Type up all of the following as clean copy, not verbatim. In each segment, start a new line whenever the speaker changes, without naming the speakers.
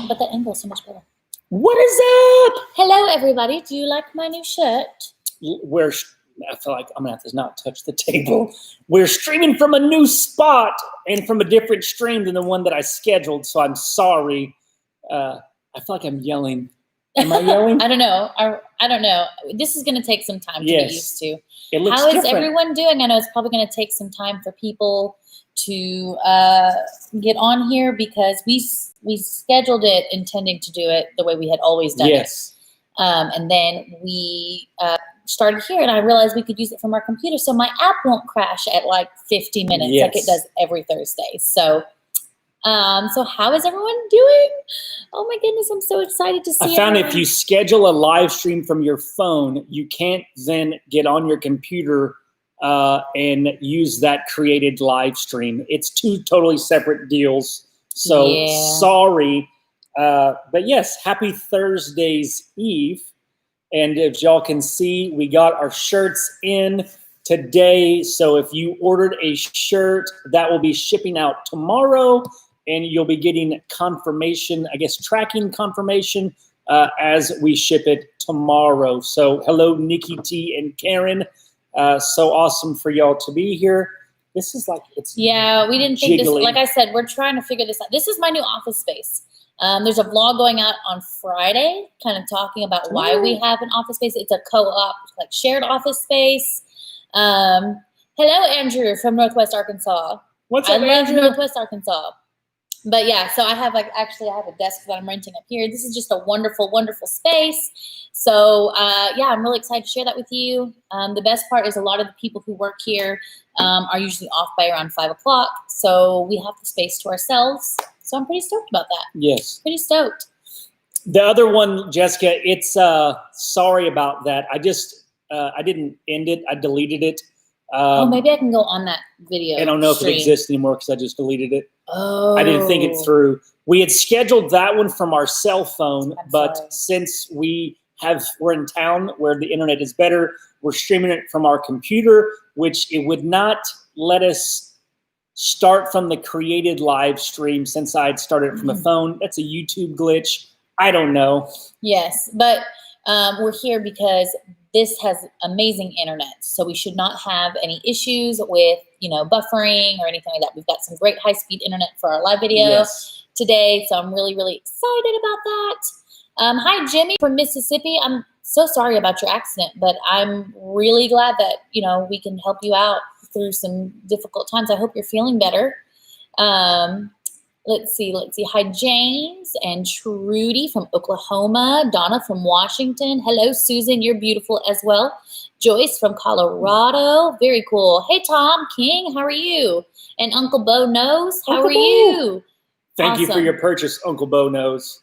But that angle is so much better.
What is up?
Hello, everybody. Do you like my new shirt?
I feel like I'm gonna have to not touch the table. We're streaming from a new spot and from a different stream than the one that I scheduled. So I'm sorry. I feel like I'm yelling. Am I yelling?
I don't know. I don't know. This is going to take some time to get used to.
It looks
How is
different.
everyone doing? I know it's probably going to take some time for people to get on here because we scheduled it intending to do it the way we had always done it. And then we started here, and I realized we could use it from our computer, so my app won't crash at like 50 minutes like it does every Thursday. So how is everyone doing? Oh my goodness, I'm so excited to see.
I found if you schedule a live stream from your phone, you can't then get on your computer and use that created live stream. It's two totally separate deals. So sorry. But yes, happy Thursday's Eve. And if y'all can see, we got our shirts in today. So if you ordered a shirt, that will be shipping out tomorrow. And you'll be getting confirmation, I guess tracking confirmation as we ship it tomorrow. So hello, Nikki T and Karen. So awesome for y'all to be here. This is like, it's
we didn't think this, like I said, we're trying to figure this out. This is my new office space. There's a vlog going out on Friday, kind of talking about why we have an office space. It's a co-op, like shared office space. Hello, Andrew from Northwest Arkansas.
What's up, Andrew?
Northwest Arkansas. But yeah, so I have I have a desk that I'm renting up here. This is just a wonderful, wonderful space. So I'm really excited to share that with you. The best part is a lot of the people who work here are usually off by around 5 o'clock. So we have the space to ourselves. So I'm pretty stoked about that.
Yes.
Pretty stoked.
The other one, Jessica, it's sorry about that. I didn't end it. I deleted it.
Maybe I can go on that video.
I don't know if it exists anymore because I just deleted it.
Oh.
I didn't think it through. We had scheduled that one from our cell phone, but since we're in town where the internet is better, we're streaming it from our computer, which it would not let us start from the created live stream since I'd started from the phone. That's a YouTube glitch. I don't know.
Yes, but we're here because this has amazing internet, so we should not have any issues with, buffering or anything like that. We've got some great high-speed internet for our live video today, so I'm really, really excited about that. Hi, Jimmy from Mississippi. I'm so sorry about your accident, but I'm really glad that, we can help you out through some difficult times. I hope you're feeling better. Let's see. Hi, James and Trudy from Oklahoma. Donna from Washington. Hello, Susan. You're beautiful as well. Joyce from Colorado. Very cool. Hey, Tom King. How are you? And Uncle Bo Knows. How are you?
Thank you for your purchase, Uncle Bo Knows.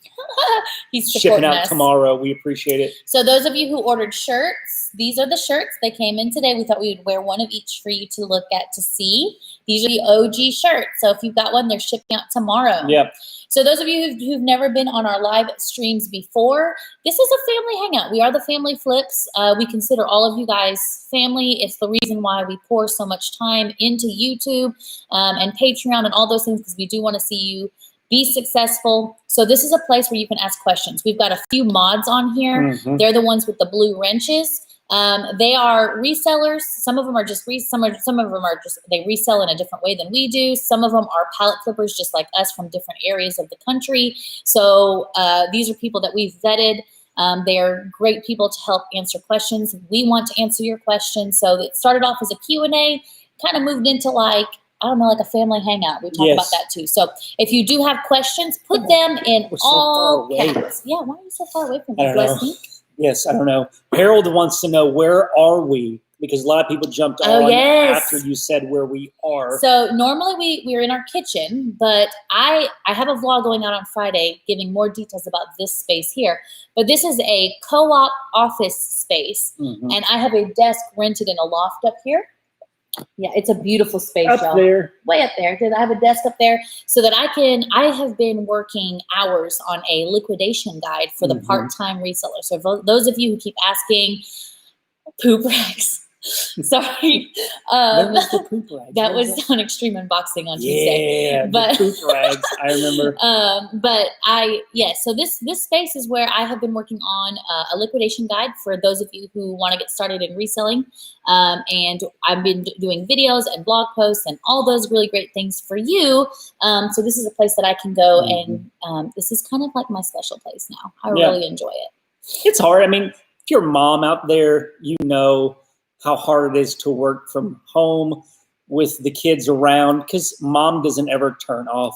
He's
shipping out tomorrow. We appreciate it.
So those of you who ordered shirts, these are the shirts. They came in today. We thought we would wear one of each for you to look at to see. These are the OG shirts. So if you've got one, they're shipping out tomorrow.
Yep.
So those of you who've never been on our live streams before, this is a family hangout. We are the Family Flips. We consider all of you guys family. It's the reason why we pour so much time into YouTube and Patreon and all those things, because we do want to see you be successful. So this is a place where you can ask questions. We've got a few mods on here. They're the ones with the blue wrenches. They are resellers. Some of them are just some of them are just, they resell in a different way than we do. Some of them are pallet flippers just like us from different areas of the country. So these are people that we've vetted. They are great people to help answer questions. We want to answer your questions. So it started off as a Q&A, kind of moved into like a family hangout. We talk about that too. So if you do have questions, put them in all caps. Yeah, why are you so far away from me? Do I stink?
Yes, I don't know. Harold wants to know, where are we? Because a lot of people jumped on after you said where we are.
So normally we're in our kitchen, but I have a vlog going out on Friday giving more details about this space here. But this is a co-op office space, and I have a desk rented in a loft up here. Yeah, it's a beautiful space, y'all.
There.
Way up there. I have a desk up there so that I have been working hours on a liquidation guide for the part-time reseller. So for those of you who keep asking, poop racks. Sorry.
When was the poop rags?
That
What
was on Extreme Unboxing on Tuesday.
Yeah, the poop rags. I remember.
So this space is where I have been working on a liquidation guide for those of you who want to get started in reselling. And I've been doing videos and blog posts and all those really great things for you. So this is a place that I can go and this is kind of like my special place now. I really enjoy it.
It's hard. I mean, if you're a mom out there, you know how hard it is to work from home with the kids around because mom doesn't ever turn off.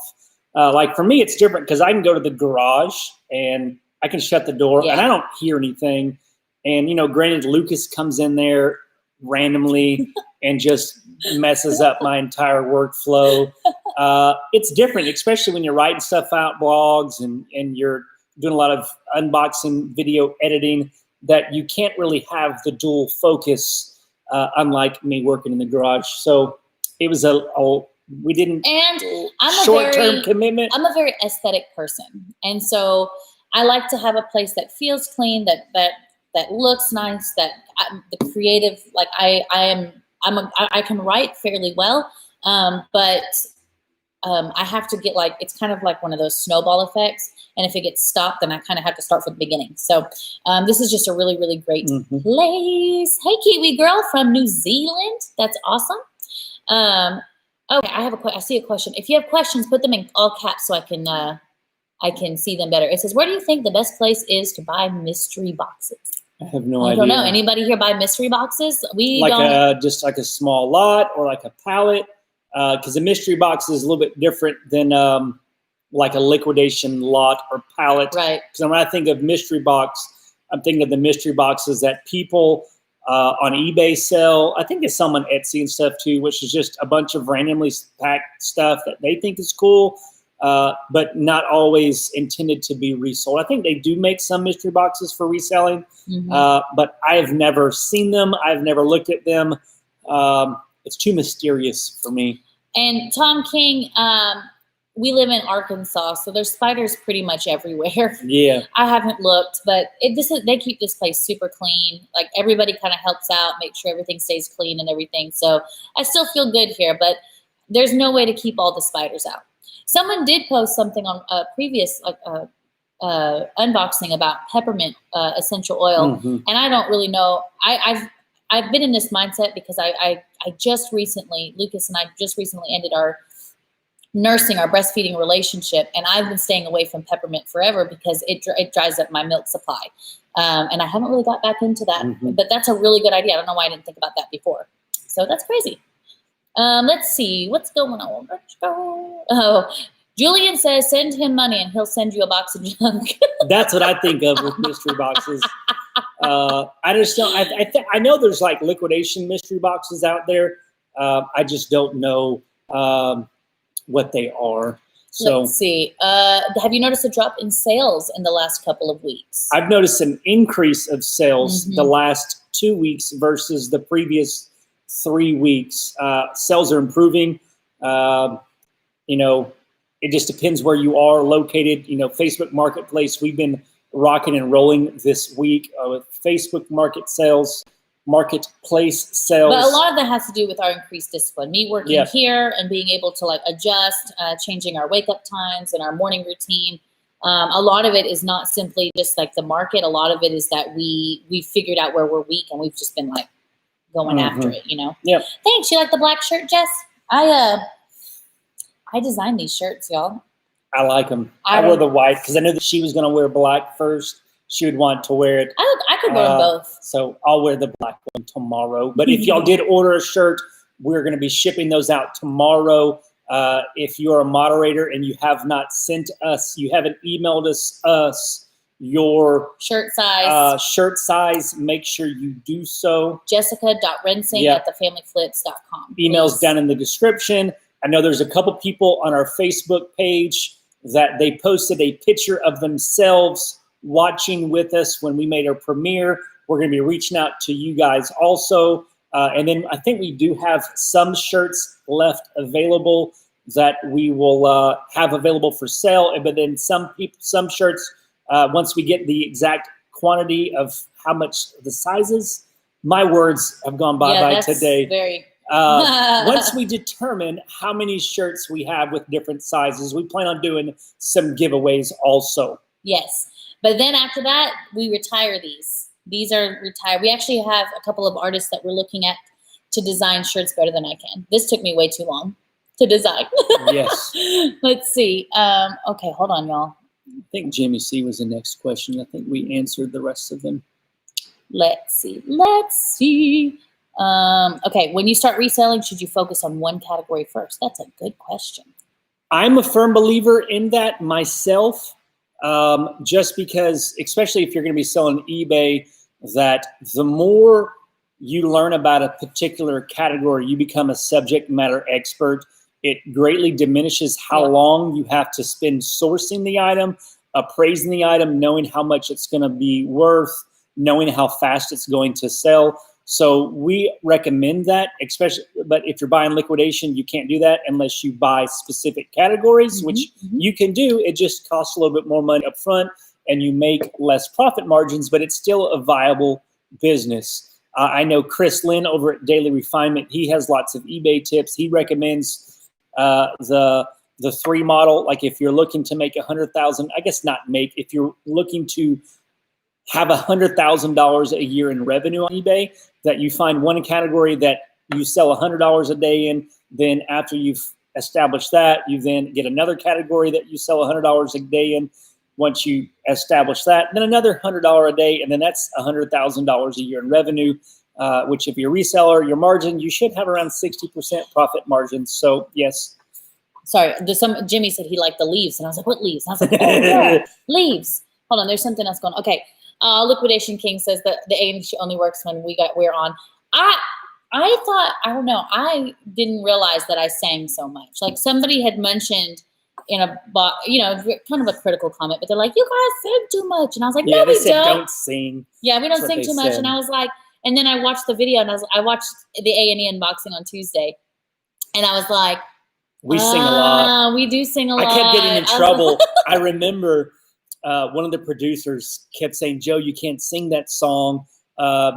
Like for me, it's different because I can go to the garage and I can shut the door and I don't hear anything. And, you know, granted, Lucas comes in there randomly and just messes up my entire workflow. It's different, especially when you're writing stuff out, blogs, and you're doing a lot of unboxing, video editing, that you can't really have the dual focus, unlike me working in the garage. So it was we didn't,
and I'm
short-term commitment.
I'm a very aesthetic person. And so I like to have a place that feels clean, that looks nice, that the creative, like I can write fairly well. But I have to get it's kind of like one of those snowball effects. And if it gets stopped, then I kind of have to start from the beginning. So this is just a really, really great place. Hey, Kiwi girl from New Zealand. That's awesome. Okay, I see a question. If you have questions, put them in all caps so I can see them better. It says, where do you think the best place is to buy mystery boxes?
I have no idea.
I don't know. Anybody here buy mystery boxes? We
just like a small lot or like a pallet. Because a mystery box is a little bit different than like a liquidation lot or pallet.
Right.
Because when I think of mystery box, I'm thinking of the mystery boxes that people on eBay sell. I think it's some on Etsy and stuff too, which is just a bunch of randomly packed stuff that they think is cool, but not always intended to be resold. I think they do make some mystery boxes for reselling, but I have never seen them. I've never looked at them. It's too mysterious for me.
And Tom King, we live in Arkansas, so there's spiders pretty much everywhere.
Yeah.
I haven't looked, but they keep this place super clean. Like everybody kind of helps out, make sure everything stays clean and everything. So I still feel good here, but there's no way to keep all the spiders out. Someone did post something on a previous unboxing about peppermint essential oil, and I don't really know. I've been in this mindset because I just recently, Lucas and I just recently ended our breastfeeding relationship, and I've been staying away from peppermint forever because it dries up my milk supply, and I haven't really got back into that. But that's a really good idea. I don't know why I didn't think about that before. So that's crazy. Let's see what's going on. Oh, Julian says send him money and he'll send you a box of junk.
That's what I think of with mystery boxes. I just don't. I know there's like liquidation mystery boxes out there. I just don't know what they are. So
let's see. Have you noticed a drop in sales in the last couple of weeks?
I've noticed an increase of sales the last 2 weeks versus the previous 3 weeks. Sales are improving. You know, it just depends where you are located. You know, Facebook Marketplace, we've been rocking and rolling this week with Facebook marketplace sales.
But a lot of that has to do with our increased discipline. Me working here and being able to like adjust, changing our wake up times and our morning routine. A lot of it is not simply just like the market. A lot of it is that we figured out where we're weak and we've just been like going after it, you know?
Yeah.
Thanks. You like the black shirt, Jess? I designed these shirts, y'all.
I like them. I wore the white because I knew that she was going to wear black first. She would want to wear it.
I could wear them both.
So I'll wear the black one tomorrow. But if y'all did order a shirt, we're going to be shipping those out tomorrow. If you're a moderator and you have not sent us, you haven't emailed us your
shirt size,
make sure you do so.
Jessica.rensing@thefamilyflips.com.
Email's down in the description. I know there's a couple people on our Facebook page that they posted a picture of themselves watching with us when we made our premiere. We're going to be reaching out to you guys also. And then I think we do have some shirts left available that we will have available for sale. But then some shirts, once we get the exact quantity of how much the sizes, my words have gone by today.
Very.
Once we determine how many shirts we have with different sizes, we plan on doing some giveaways also.
Yes. But then after that, we retire these. These are retired. We actually have a couple of artists that we're looking at to design shirts better than I can. This took me way too long to design.
Yes.
Let's see. Okay, hold on, y'all.
I think Jimmy C was the next question. I think we answered the rest of them.
Let's see. Okay, when you start reselling, should you focus on one category first? That's a good question.
I'm a firm believer in that myself, just because, especially if you're going to be selling eBay, that the more you learn about a particular category, you become a subject matter expert. It greatly diminishes how long you have to spend sourcing the item, appraising the item, knowing how much it's going to be worth, knowing how fast it's going to sell. So we recommend that, especially, but if you're buying liquidation, you can't do that unless you buy specific categories, which you can do. It just costs a little bit more money up front and you make less profit margins, but it's still a viable business. I know Chris Lynn over at Daily Refinement, he has lots of eBay tips. He recommends the 3 model. Like if you're looking to make 100,000, I guess not make, if you're looking to have $100,000 a year in revenue on eBay, that you find one category that you sell $100 a day in. Then after you've established that, you then get another category that you sell $100 a day in. Once you establish that, then another $100 a day, and then that's $100,000 a year in revenue, which if you're a reseller, your margin, you should have around 60% profit margins. So yes.
Sorry, Jimmy said he liked the leaves, and I was like, what leaves? And I was like, oh yeah, leaves. Hold on, there's something else going on. Okay. Liquidation King says that the A&H only works when we're on. I thought, I don't know, I didn't realize that I sang so much. Like somebody had mentioned in a, kind of a critical comment, but they're like, you guys sing too much. And I was like, no, we
don't sing.
Yeah, we don't sing too much. And I was like, and then I watched the video and I watched the A&E unboxing on Tuesday. And I was like,
we sing a lot.
We do sing a lot.
I kept getting in trouble. I remember one of the producers kept saying, Joe, you can't sing that song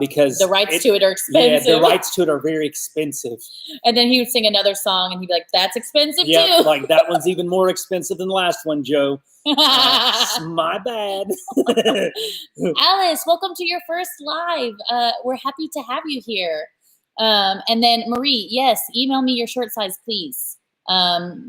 because
the rights to it are expensive.
Yeah, the rights to it are very expensive.
And then he would sing another song and he'd be like, that's expensive too.
Like that one's even more expensive than the last one, Joe. My bad.
Alice, welcome to your first live. We're happy to have you here. And then Marie, yes, email me your short size, please.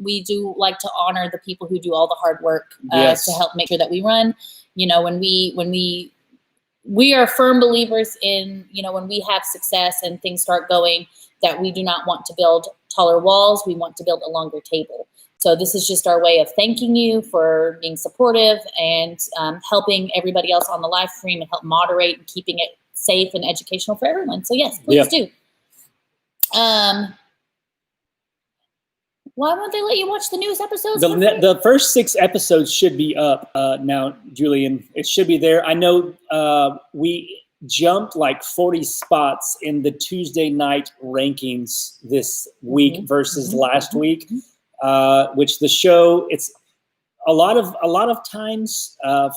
We do like to honor the people who do all the hard work to help make sure that we run. You know, when we are firm believers in, when we have success and things start going, that we do not want to build taller walls. We want to build a longer table. So this is just our way of thanking you for being supportive and helping everybody else on the live stream and help moderate and keeping it safe and educational for everyone. So yes, please do. Why won't they let you watch the newest episodes?
The first 6 episodes should be up now, Julian. It should be there. I know we jumped like 40 spots in the Tuesday night rankings this week versus last week, which the show, it's a lot of times, I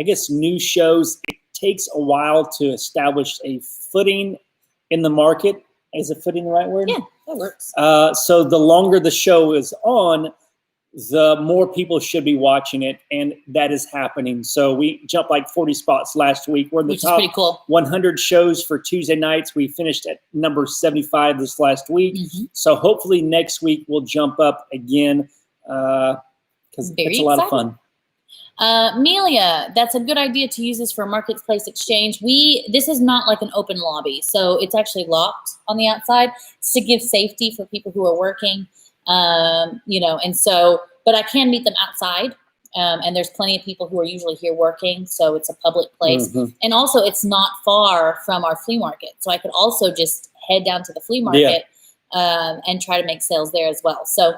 guess new shows, it takes a while to establish a footing in the market. Is a footing the right word?
Yeah, that works.
So the longer the show is on, the more people should be watching it, and that is happening. So we jumped like 40 spots last week. We're in the top 100 shows for Tuesday nights. We finished at number 75 this last week. So hopefully next week we'll jump up again because it's a lot of fun.
Melia, that's a good idea to use this for marketplace exchange. This is not like an open lobby, so it's actually locked on the outside. It's to give safety for people who are working, and so, but I can meet them outside, and there's plenty of people who are usually here working, so it's a public place. And also it's not far from our flea market, so I could also just head down to the flea market and try to make sales there as well. So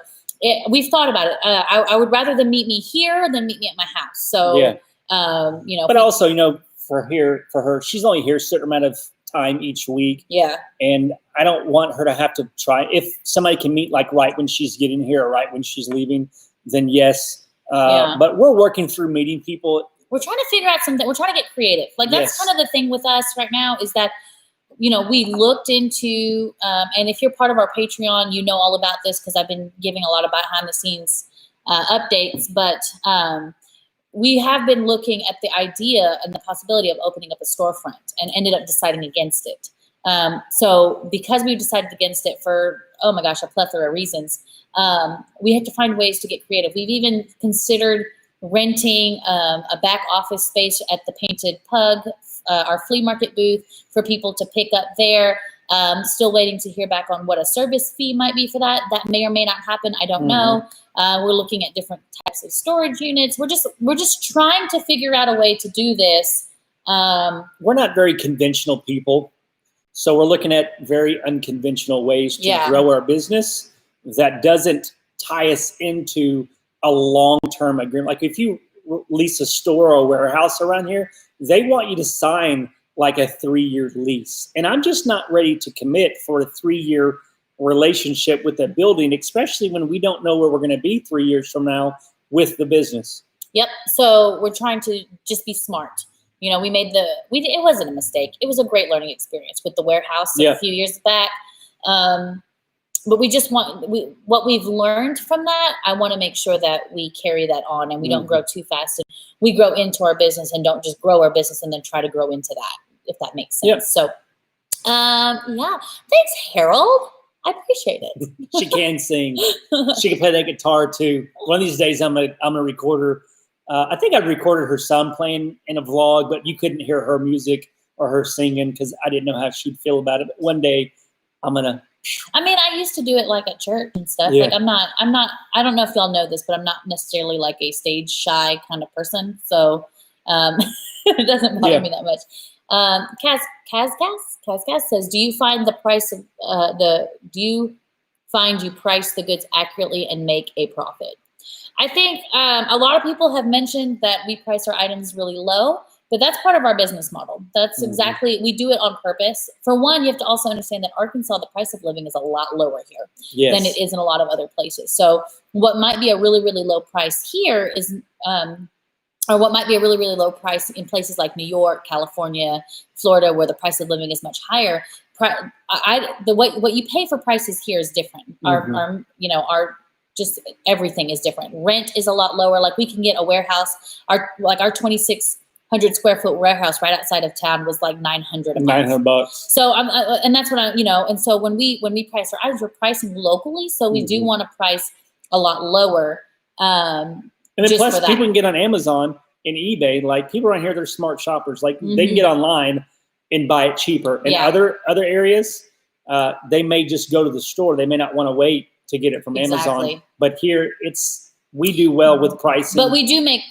we've thought about it. I would rather them meet me here than meet me at my house. So,
but also, for her, she's only here a certain amount of time each week.
Yeah.
And I don't want her to have to try. If somebody can meet like right when she's getting here or right when she's leaving, then yes. But we're working through meeting people.
We're trying to figure out something. We're trying to get creative. Like that's kind of the thing with us right now is that we looked into, and if you're part of our Patreon, you know all about this because I've been giving a lot of behind the scenes updates, but we have been looking at the idea and the possibility of opening up a storefront and ended up deciding against it. So because we decided against it for, oh my gosh, a plethora of reasons, we had to find ways to get creative. We've even considered renting a back office space at the Painted Pug, our flea market booth, for people to pick up there. Still waiting to hear back on what a service fee might be for that. That may or may not happen. I don't know. We're looking at different types of storage units. We're just trying to figure out a way to do this.
We're not very conventional people, so we're looking at very unconventional ways to grow our business that doesn't tie us into a long-term agreement. Like if you lease a store or a warehouse around here, they want you to sign like a 3-year lease. And I'm just not ready to commit for a 3-year relationship with a building, especially when we don't know where we're going to be 3 years from now with the business. Yep.
So we're trying to just be smart. It wasn't a mistake. It was a great learning experience with the warehouse a few years back. But we just what we've learned from that, I want to make sure that we carry that on and we don't grow too fast. And we grow into our business and don't just grow our business and then try to grow into that, if that makes sense.
Yep.
So, thanks, Harold. I appreciate it.
She can sing. She can play that guitar too. One of these days, I'm gonna record her. I think I recorded her son playing in a vlog, but you couldn't hear her music or her singing because I didn't know how she'd feel about it. But one day, I'm gonna.
I used to do it like at church and stuff. Yeah. Like I'm not, I don't know if y'all know this, but I'm not necessarily like a stage shy kind of person. So, it doesn't bother me that much. Kaz says, do you find you price the goods accurately and make a profit? I think, a lot of people have mentioned that we price our items really low. But that's part of our business model. That's exactly, we do it on purpose. For one, you have to also understand that Arkansas, the price of living is a lot lower here than it is in a lot of other places. So what might be a really, really low price here is, or what might be a really, really low price in places like New York, California, Florida, where the price of living is much higher. What you pay for prices here is different. Our just everything is different. Rent is a lot lower. Like we can get a warehouse, our 2,600 square foot warehouse right outside of town was like $900 a month.
$900.
So and that's what and so when we price our items, we're pricing locally. So we do want to price a lot lower.
And then plus people can get on Amazon and eBay. Like people around here, they're smart shoppers. Like they can get online and buy it cheaper. In other areas, they may just go to the store. They may not want to wait to get it from Amazon. But here we do well with pricing.
But we do make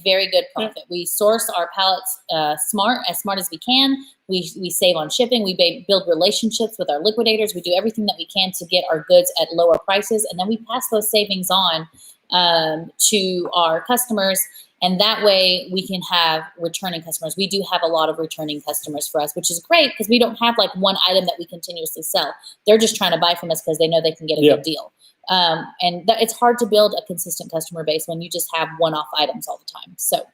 very good profit. We source our pallets as smart as we can. We save on shipping. We build relationships with our liquidators. We do everything that we can to get our goods at lower prices. And then we pass those savings on to our customers. And that way we can have returning customers. We do have a lot of returning customers for us, which is great because we don't have like one item that we continuously sell. They're just trying to buy from us because they know they can get a good deal. And it's hard to build a consistent customer base when you just have one-off items all the time. So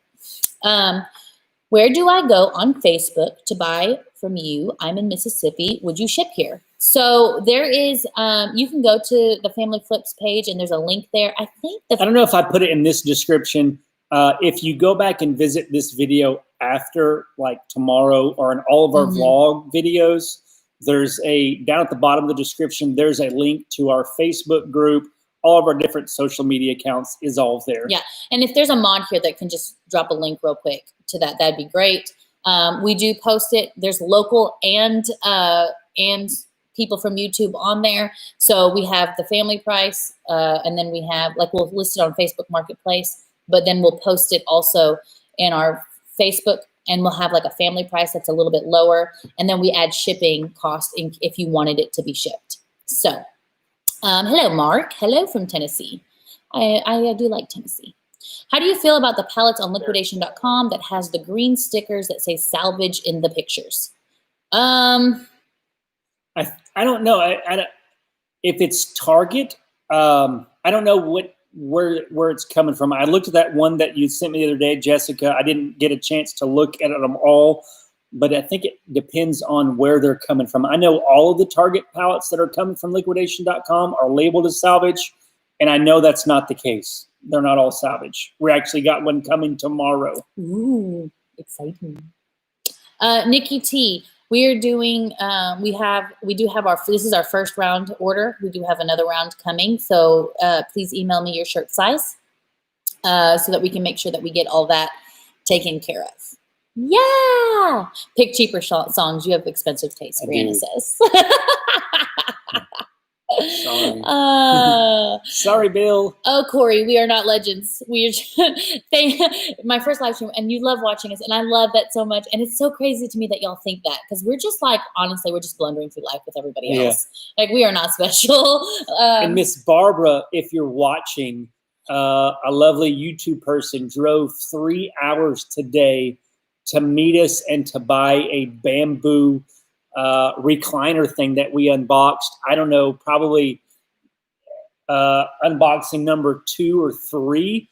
where do I go on Facebook to buy from you? I'm in Mississippi. Would you ship here? So there is, you can go to the Family Flips page and there's a link there. I
don't know if I put it in this description. If you go back and visit this video after like tomorrow or in all of our vlog videos, there's down at the bottom of the description, there's a link to our Facebook group. All of our different social media accounts is all there. Yeah.
And if there's a mod here that can just drop a link real quick to that, that'd be great. We do post it. There's local and people from YouTube on there. So we have the family price, and then we have, like, we'll list it on Facebook Marketplace, but then we'll post it also in our Facebook, and we'll have like a family price that's a little bit lower. And then we add shipping cost if you wanted it to be shipped. So, hello, Mark. Hello from Tennessee. I do like Tennessee. How do you feel about the pallets on liquidation.com that has the green stickers that say salvage in the pictures?
I don't know. If it's Target, I don't know where it's coming from. I looked at that one that you sent me the other day, Jessica. I didn't get a chance to look at them all, but I think it depends on where they're coming from. I know all of the Target pallets that are coming from liquidation.com are labeled as salvage, and I know that's not the case. They're not all salvage. We actually got one coming tomorrow.
Ooh, exciting. Nikki T, we are doing, we do have this is our first round order. We do have another round coming. So please email me your shirt size so that we can make sure that we get all that taken care of. Yeah. Pick cheaper songs. You have expensive taste, Brianna says.
Sorry. Sorry, Bill.
Oh, Corey, we are not legends. We are my first live stream, and you love watching us, and I love that so much. And it's so crazy to me that y'all think that, because we're just like, honestly, we're just blundering through life with everybody else. Like, we are not special.
And Miss Barbara, if you're watching, a lovely YouTube person drove 3 hours today to meet us and to buy a bamboo recliner thing that we unboxed. I don't know, probably unboxing number 2 or 3.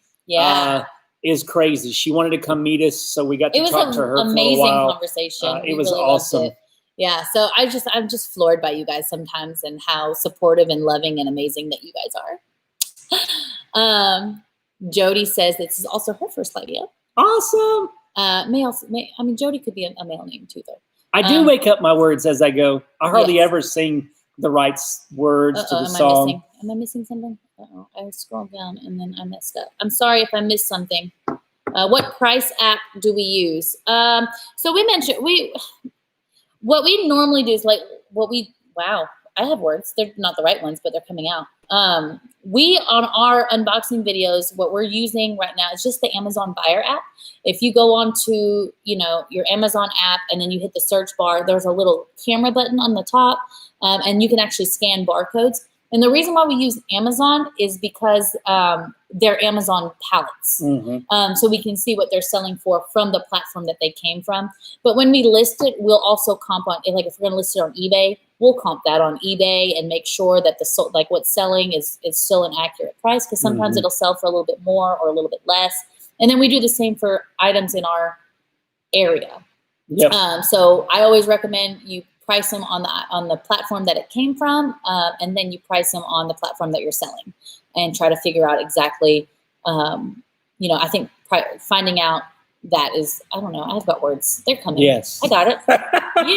Is crazy. She wanted to come meet us, so we got to talk to her for a while. It was an amazing conversation.
It was really awesome. Yeah, so I'm just floored by you guys sometimes, and how supportive and loving and amazing that you guys are. Jody says this is also her first idea.
Awesome.
Jody could be a male name too, though. I
do make up my words as I go. I hardly ever sing the right words to the song.
Am I missing something? Uh-oh, I scrolled down and then I messed up. I'm sorry if I missed something. What price app do we use? So we mentioned, what we normally do is wow, I have words. They're not the right ones, but they're coming out. We, on our unboxing videos, what we're using right now is just the Amazon Buyer app. If you go on to, your Amazon app and then you hit the search bar, there's a little camera button on the top, and you can actually scan barcodes. And the reason why we use Amazon is because they're Amazon pallets.
Mm-hmm.
So we can see what they're selling for from the platform that they came from. But when we list it, we'll also comp on, like if we're going to list it on eBay, we'll comp that on eBay and make sure that what's selling is still an accurate price, because sometimes it'll sell for a little bit more or a little bit less. And then we do the same for items in our area.
Yep.
So I always recommend you price them on the platform that it came from, and then you price them on the platform that you're selling, and try to figure out exactly, I think finding out that is, I don't know, I've got words. They're coming.
Yes.
I got it.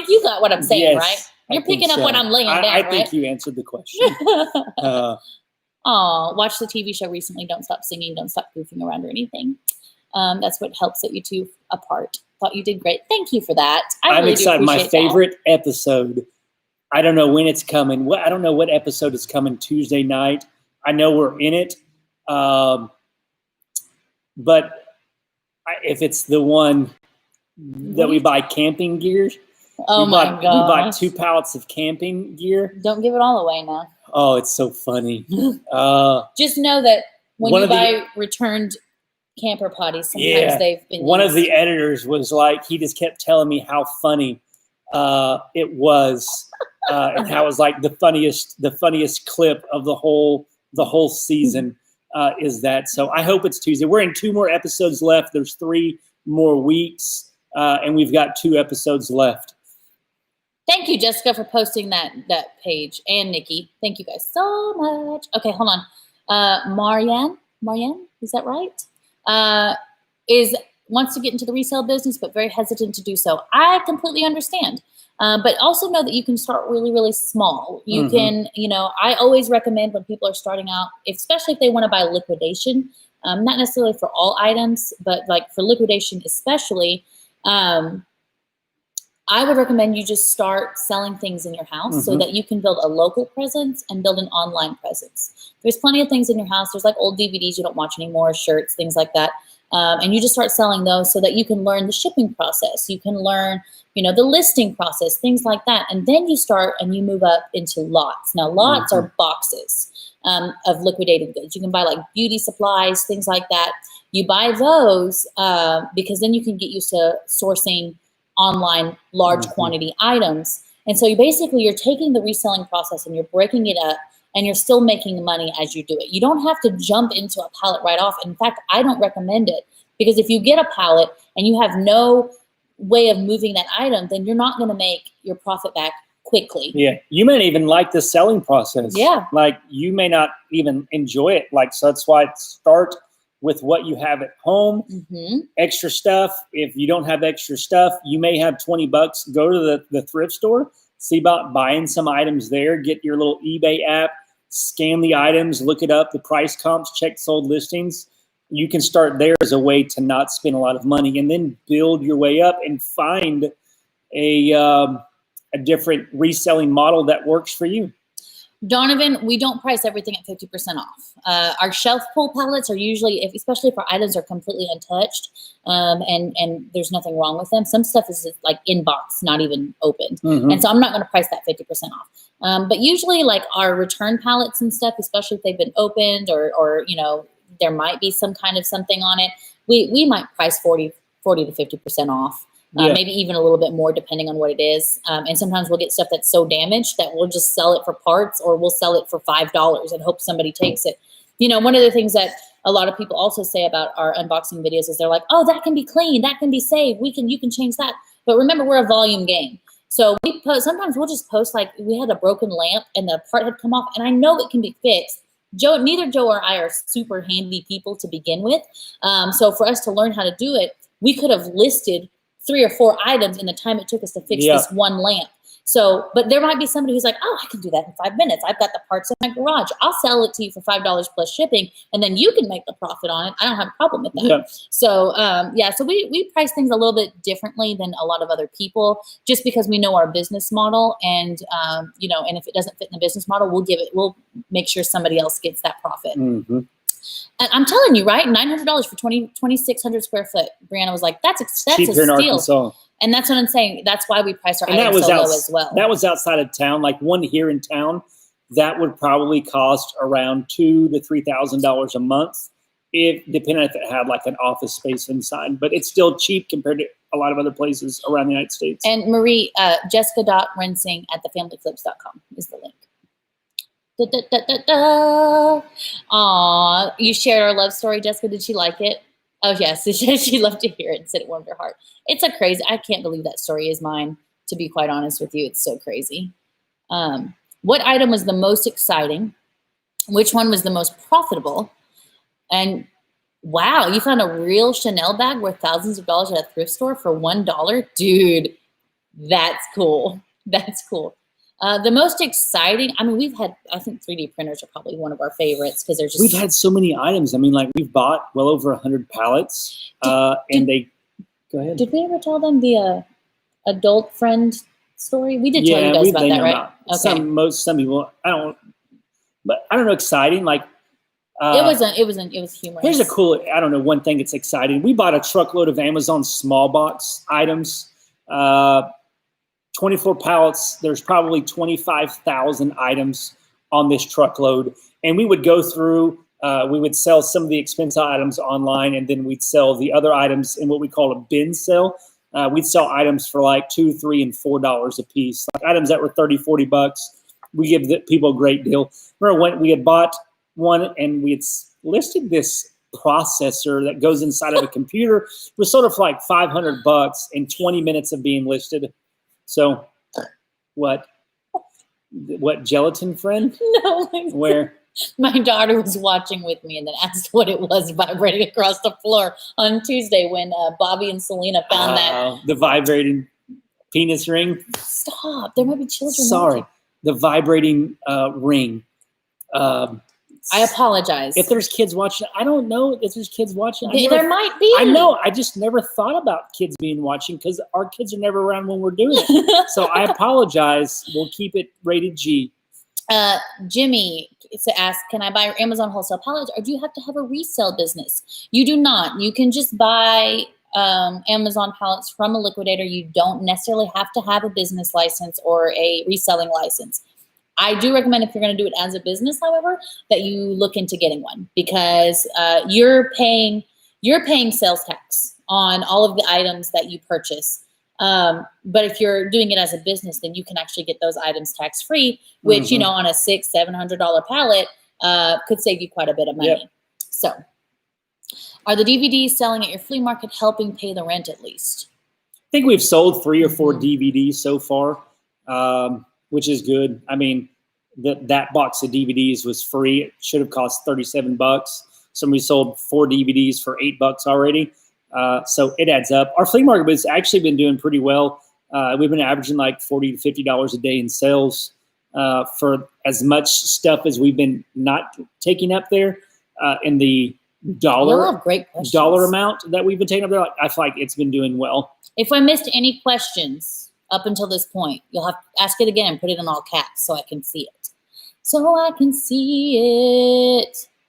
you got what I'm saying,
yes,
right? You're picking up what I'm laying down,
I
right?
think you answered the question.
Watched the TV show recently, Don't Stop Singing, Don't Stop Goofing Around or anything. That's what helps set you two apart. Thought you did great. Thank you for that. I'm really
excited. My favorite episode, I don't know when it's coming. I don't know what episode is coming Tuesday night. I know we're in it. But if it's the one that we buy camping gear, we bought 2 pallets of camping gear.
Don't give it all away now.
Oh, it's so funny.
Just know that when you buy returned camper potties, sometimes they've been
one of the editors was like, he just kept telling me how funny it was, and how it was like the funniest clip of the whole season is that. So I hope it's Tuesday. We're in 2 more episodes left. There's 3 more weeks, and we've got 2 episodes left.
Thank you, Jessica, for posting that page, and Nikki. Thank you guys so much. Okay, hold on. Marianne, is that right? Wants to get into the resale business, but very hesitant to do so. I completely understand. But also know that you can start really, really small. You can, I always recommend when people are starting out, especially if they want to buy liquidation, not necessarily for all items, but like for liquidation especially, I would recommend you just start selling things in your house so that you can build a local presence and build an online presence. There's plenty of things in your house. There's like old DVDs you don't watch anymore, shirts, things like that. And you just start selling those so that you can learn the shipping process. You can learn, the listing process, things like that. And then you start and you move up into lots. Now, lots are boxes of liquidated goods. You can buy like beauty supplies, things like that. You buy those because then you can get used to sourcing online large quantity items. And so you're taking the reselling process and you're breaking it up, and you're still making money as you do it. You don't have to jump into a pallet right off. In fact, I don't recommend it, because if you get a pallet and you have no way of moving that item, then you're not going to make your profit back quickly.
Yeah. You may even like the selling process.
Yeah.
Like you may not even enjoy it. Like, so that's why start with what you have at home, extra stuff. If you don't have extra stuff, you may have $20. Go to the thrift store, see about buying some items there, get your little eBay app, scan the items, look it up, the price comps, check sold listings. You can start there as a way to not spend a lot of money, and then build your way up and find a different reselling model that works for you.
Donovan, we don't price everything at 50% off. Our shelf pull pallets are usually, especially if our items are completely untouched, and there's nothing wrong with them. Some stuff is like in box, not even opened. And so I'm not going to price that 50% off. But usually like our return pallets and stuff, especially if they've been opened or you know, there might be some kind of something on it, we might price 40 to 50% off. Maybe even a little bit more depending on what it is. And sometimes we'll get stuff that's so damaged that we'll just sell it for parts, or we'll sell it for $5 and hope somebody takes it. You know, one of the things that a lot of people also say about our unboxing videos is they're like, oh, that can be cleaned, that can be saved, you can change that. But remember, we're a volume game. So sometimes we'll just post like we had a broken lamp and the part had come off, and I know it can be fixed. Neither Joe or I are super handy people to begin with. So for us to learn how to do it, we could have listed 3 or 4 items in the time it took us to fix this one lamp. So, but there might be somebody who's like, oh, I can do that in 5 minutes. I've got the parts in my garage. I'll sell it to you for $5 plus shipping, and then you can make the profit on it. I don't have a problem with that. So, so we price things a little bit differently than a lot of other people, just because we know our business model, and you know, and if it doesn't fit in the business model, we'll make sure somebody else gets that profit. And I'm telling you, right? $900 for 2,600 square foot. Brianna was like, that's
cheap
a
here in
steal.
Arkansas.
And that's what I'm saying. That's why we price our items so low as well. That
was outside of town. Like one here in town, that would probably cost around $2,000 to $3,000 a month, depending if it had like an office space inside. But it's still cheap compared to a lot of other places around the United States.
And Marie, jessica.rensing@thefamilyflips.com is the link. Aw, you shared our love story, Jessica. Did she like it? Oh, yes. She loved to hear it and said it warmed her heart. It's a crazy, I can't believe that story is mine, to be quite honest with you. It's so crazy. What item was the most exciting? Which one was the most profitable? And wow, you found a real Chanel bag worth thousands of dollars at a thrift store for $1? Dude, that's cool. That's cool. The most exciting, I mean, we've had, I think 3D printers are probably one of our favorites because they're just.
We've had so many items. I mean, like we've bought well over 100 pallets, go ahead.
Did we ever tell them the adult friend story? We did tell you guys about that, right?
Okay. Some people, I don't know, exciting. Like,
it was humorous.
Here's a cool, I don't know, one thing that's exciting. We bought a truckload of Amazon small box items, 24 pallets. There's probably 25,000 items on this truckload. And we would go through, we would sell some of the expensive items online, and then we'd sell the other items in what we call a bin sale. We'd sell items for like $2, $3, and $4 a piece. Like items that were $30, $40. We give the people a great deal. Remember when we had bought one and we had listed this processor that goes inside of a computer. We sold it for like $500 in 20 minutes of being listed. So, what gelatin friend?
No.
Where?
My daughter was watching with me and then asked what it was vibrating across the floor on Tuesday when Bobby and Selena found that.
The vibrating penis ring?
Stop. There might be children.
Sorry.
Watching.
The vibrating ring.
I apologize.
If there's kids watching, I don't know if there's kids watching.
There might be.
I know. I just never thought about kids being watching because our kids are never around when we're doing it. So I apologize. We'll keep it rated G.
Jimmy asked, can I buy your Amazon wholesale pallets, or do you have to have a resale business? You do not. You can just buy Amazon pallets from a liquidator. You don't necessarily have to have a business license or a reselling license. I do recommend, if you're going to do it as a business, however, that you look into getting one, because you're paying sales tax on all of the items that you purchase. But if you're doing it as a business, then you can actually get those items tax free, which, you know, on a $600-700 pallet, could save you quite a bit of money. Yep. So, are the DVDs selling at your flea market helping pay the rent at least?
think we've sold 3 or 4 DVDs so far, which is good. I mean, that box of DVDs was free. It should have cost $37. So we sold 4 DVDs for $8 already. So it adds up. Our flea market has actually been doing pretty well. We've been averaging like $40 to $50 a day in sales for as much stuff as we've been not taking up there in the dollar amount that we've been taking up there. I feel like it's been doing well.
If I missed any questions up until this point, you'll have to ask it again and put it in all caps so I can see it.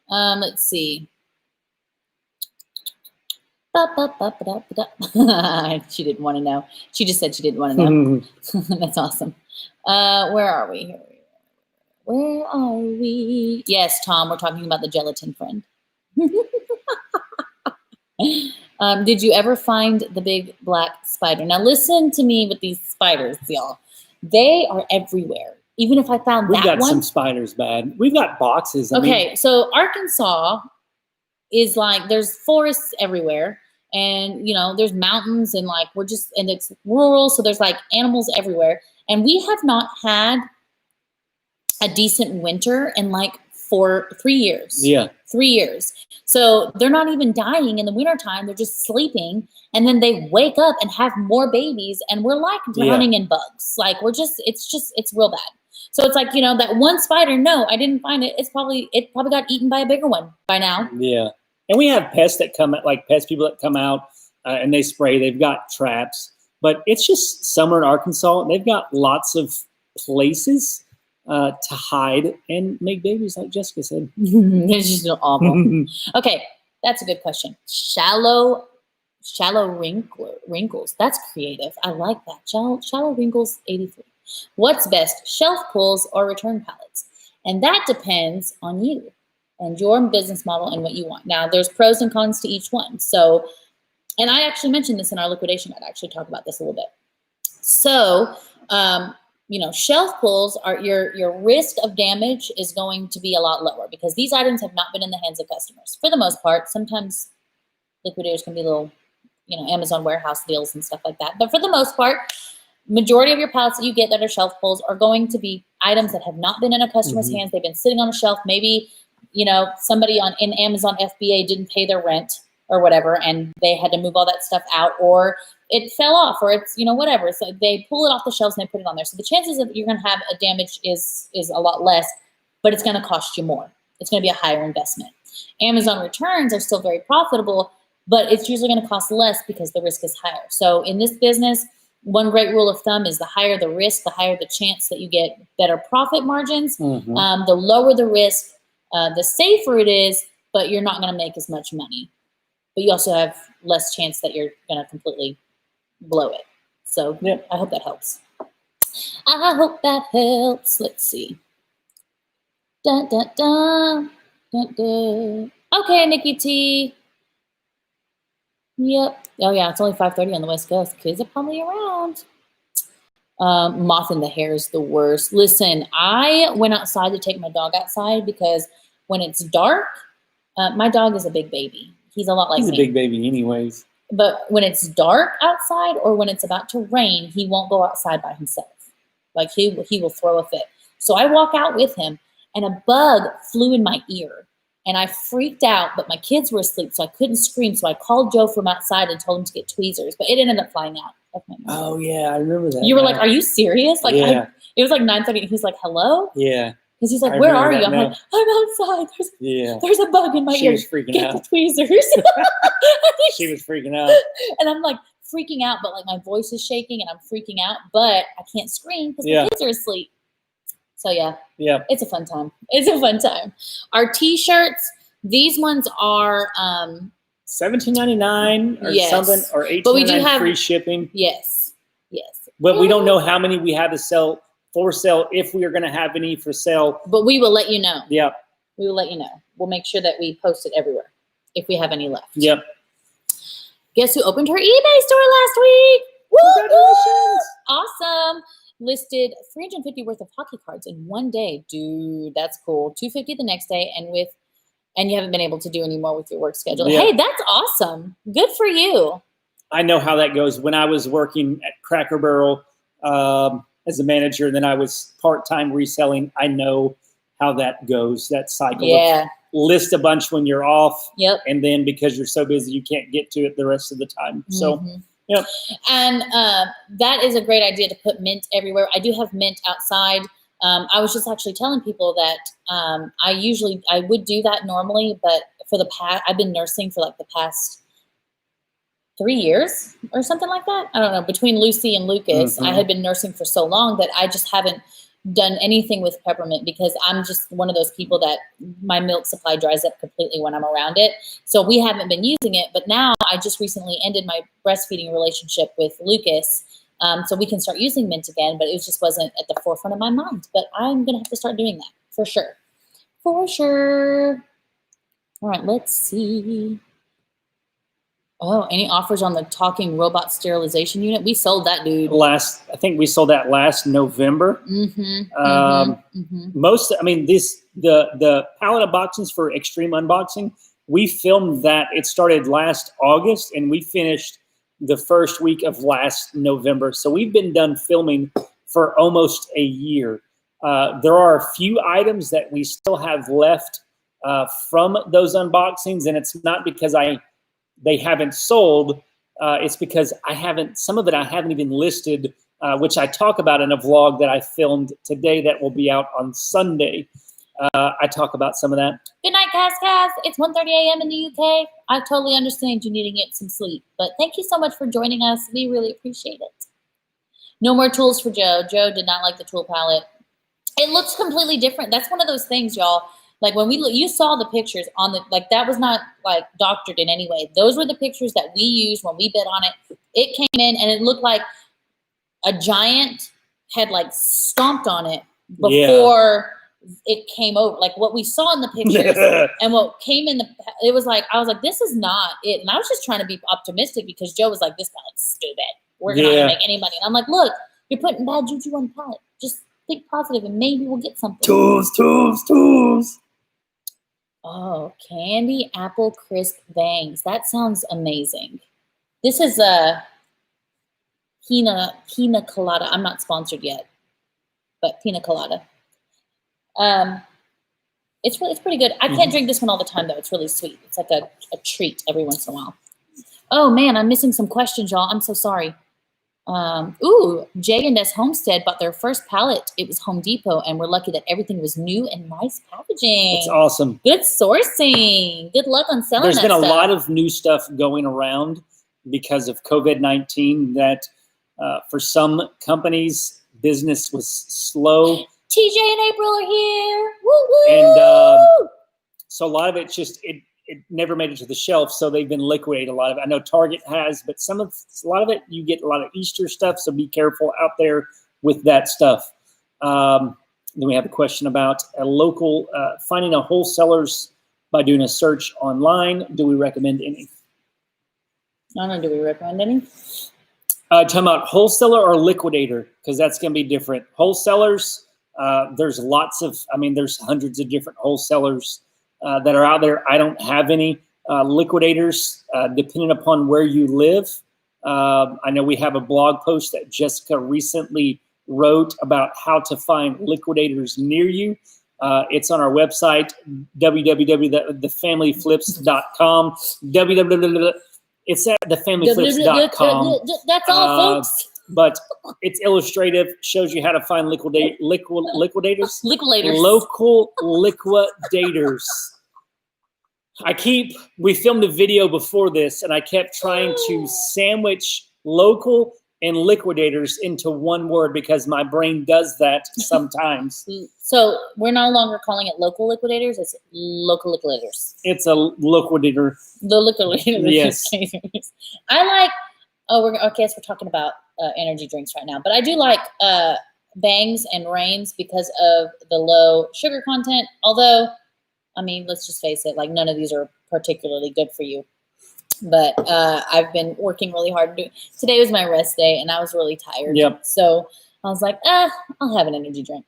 Let's see. She didn't want to know. She just said she didn't want to know. That's awesome. Where are we here? Where are we? Yes, Tom, we're talking about the gelatin friend. Did you ever find the big black spider? Now listen to me with these spiders, y'all. They are everywhere. Even if I found
We've got some spiders bad. We've got boxes.
So Arkansas is like, there's forests everywhere. And, there's mountains and and it's rural. So there's like animals everywhere. And we have not had a decent winter in like 3 years.
Yeah.
3 years. So they're not even dying in the wintertime. They're just sleeping. And then they wake up and have more babies. And we're like drowning in bugs. Like it's real bad. So it's like, that one spider, no, I didn't find it. It probably got eaten by a bigger one by now.
Yeah. And we have pests that come, like pest people that come out and they spray. They've got traps. But it's just summer in Arkansas. They've got lots of places to hide and make babies, like Jessica said.
It's just awful. Okay, that's a good question. Shallow wrinkles. That's creative. I like that. Shallow wrinkles 83. What's best, shelf pulls or return pallets? And that depends on you and your business model and what you want. Now, there's pros and cons to each one. So, and I actually mentioned this in our liquidation. I'd actually talk about this a little bit. So, shelf pulls are your risk of damage is going to be a lot lower because these items have not been in the hands of customers for the most part. Sometimes liquidators can be little, Amazon warehouse deals and stuff like that. But for the most part, majority of your pallets that you get that are shelf pulls are going to be items that have not been in a customer's hands. They've been sitting on a shelf. Maybe, somebody in Amazon FBA didn't pay their rent or whatever, and they had to move all that stuff out, or it fell off, or it's, whatever. So they pull it off the shelves and they put it on there. So the chances that you're going to have a damage is a lot less, but it's going to cost you more. It's going to be a higher investment. Amazon returns are still very profitable, but it's usually going to cost less because the risk is higher. So in this business, one great rule of thumb is the higher the risk, the higher the chance that you get better profit margins. The lower the risk, the safer it is, but you're not going to make as much money. But you also have less chance that you're going to completely blow it. So yeah, I hope that helps. I hope that helps. Let's see. Dun, dun, dun, dun, dun. Okay, Nikki T. Yep. Oh, yeah, it's only 5:30 on the West Coast. Kids are probably around. Moth in the hair is the worst. Listen, I went outside to take my dog outside because when it's dark, my dog is a big baby. He's a lot like me.
He's a big baby anyways.
But when it's dark outside or when it's about to rain, he won't go outside by himself. Like he will throw a fit. So I walk out with him and a bug flew in my ear and I freaked out, but my kids were asleep, so I couldn't scream. So I called Joe from outside and told him to get tweezers, but it ended up flying out.
Oh yeah, I remember that.
You were like, "Are you serious?" Like,
yeah.
It was like 9:30. He's like, "Hello?"
Yeah.
Because he's like, "Where are you?" I'm like, "I'm outside. There's a bug in my ear.
She was freaking
Get
out.
the tweezers."
She was freaking out.
And I'm like freaking out, but like my voice is shaking and I'm freaking out, but I can't scream because the kids are asleep. So yeah, it's a fun time. It's a fun time. Our T-shirts, these ones are
$17.99 or something, or $18.99 free shipping.
Yes.
But we don't know how many we have to sell for sale, if we are going to have any for sale.
But we will let you know.
Yep.
We will let you know. We'll make sure that we post it everywhere if we have any left.
Yep.
Guess who opened her eBay store last week?
Congratulations.
Awesome. Listed $350 worth of hockey cards in one day. Dude, that's cool. $250 the next day, and you haven't been able to do any more with your work schedule.
Yep.
Hey, that's awesome. Good for you.
I know how that goes. When I was working at Cracker Barrel as a manager, and then I was part-time reselling, I know how that goes, that cycle.
Yeah.
List a bunch when you're off.
Yep.
And then because you're so busy, you can't get to it the rest of the time. So, yep.
And that is a great idea to put mint everywhere. I do have mint outside. I was just actually telling people that I would do that normally, but for the past, I've been nursing for like the past 3 years or something like that. I don't know. Between Lucy and Lucas, I had been nursing for so long that I just haven't done anything with peppermint because I'm just one of those people that my milk supply dries up completely when I'm around it. So we haven't been using it, but now I just recently ended my breastfeeding relationship with Lucas. So we can start using mint again, but it just wasn't at the forefront of my mind. But I'm going to have to start doing that for sure. For sure. All right, let's see. Oh, any offers on the talking robot sterilization unit? We sold that, dude.
I think we sold that last November. Most, I mean, the pallet unboxings for Extreme Unboxing, we filmed that. It started last August, and we finished the first week of last November. So we've been done filming for almost a year. There are a few items that we still have left from those unboxings, and it's not because they haven't sold. It's because some of it I haven't even listed, which I talk about in a vlog that I filmed today that will be out on Sunday. I talk about some of that.
Good night, Cass. It's 1:30 a.m. in the UK. I totally understand you needing to get some sleep, but thank you so much for joining us. We really appreciate it. No more tools for Joe. Joe did not like the tool palette. It looks completely different. That's one of those things, y'all. Like when you saw the pictures on like that was not like doctored in any way. Those were the pictures that we used when we bid on it. It came in and it looked like a giant had like stomped on it before it came over. Like what we saw in the pictures and what came in it was like, I was like, this is not it. And I was just trying to be optimistic because Joe was like, this pallet's stupid. We're not gonna make any money. And I'm like, look, you're putting bad juju on the pallet. Just think positive and maybe we'll get something.
Tools.
Oh, candy apple crisp bangs. That sounds amazing. This is a pina colada. I'm not sponsored yet, but pina colada. It's pretty good. I can't drink this one all the time though. It's really sweet. It's like a treat every once in a while. Oh man, I'm missing some questions, y'all. I'm so sorry. J&S Homestead bought their first pallet. It was Home Depot, and we're lucky that everything was new and nice packaging.
It's awesome.
Good sourcing. Good luck on selling
There's
that
been a
stuff.
lot of new stuff going around because of COVID-19 that for some companies, business was slow.
TJ and April are here. Woo-woo!
And so a lot of it it never made it to the shelf, so they've been liquidated. A lot of it. I know Target has, but a lot of it, you get a lot of Easter stuff, so be careful out there with that stuff. Then we have a question about finding a wholesalers by doing a search online. Do we recommend any?
I don't know. Do we recommend any?
Talking about wholesaler or liquidator, because that's going to be different. Wholesalers, there's there's hundreds of different wholesalers that are out there. I don't have any. Liquidators, depending upon where you live. I know we have a blog post that Jessica recently wrote about how to find liquidators near you. It's on our website, www.thefamilyflips.com. It's at thefamilyflips.com.
That's all, folks.
But it's illustrative, shows you how to find liquidators.
Liquidators.
Local liquidators. We filmed a video before this, and I kept trying to sandwich local and liquidators into one word because my brain does that sometimes.
So we're no longer calling it local liquidators. It's local liquidators.
It's a liquidator.
The liquidators.
Yes.
I like, we're talking about energy drinks right now, but I do like Bangs and Reigns because of the low sugar content. Although, I mean, let's just face it, like none of these are particularly good for you. But I've been working really hard. Today was my rest day, and I was really tired.
Yep.
So I was like, I'll have an energy drink.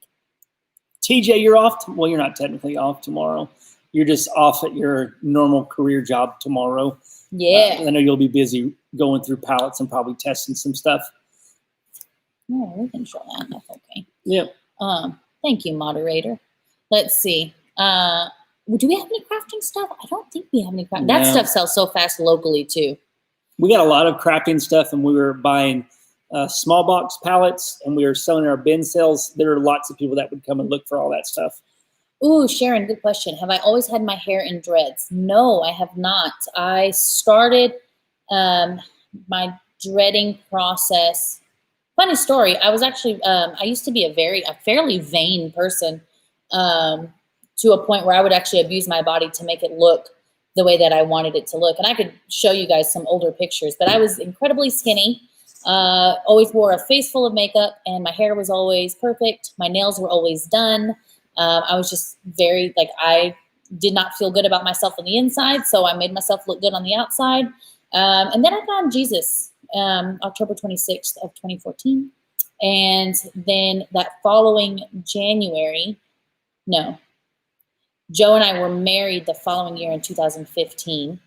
TJ, you're off. Well, you're not technically off tomorrow. You're just off at your normal career job tomorrow.
Yeah.
I know you'll be busy going through pallets and probably testing some stuff.
Oh, we can show that. That's okay.
Yeah.
Thank you, moderator. Let's see. Do we have any crafting stuff? I don't think we have any crafting. That stuff sells so fast locally too.
We got a lot of crafting stuff, and we were buying small box pallets, and we were selling our bin sales. There are lots of people that would come and look for all that stuff.
Ooh, Sharon, good question. Have I always had my hair in dreads? No, I have not. I started my dreading process. Funny story. I was actually, I used to be a fairly vain person to a point where I would actually abuse my body to make it look the way that I wanted it to look. And I could show you guys some older pictures, but I was incredibly skinny, always wore a face full of makeup, and my hair was always perfect. My nails were always done. I was just very, I did not feel good about myself on the inside, so I made myself look good on the outside. And then I found Jesus, October 26th of 2014. And then that following January, Joe and I were married the following year in 2015.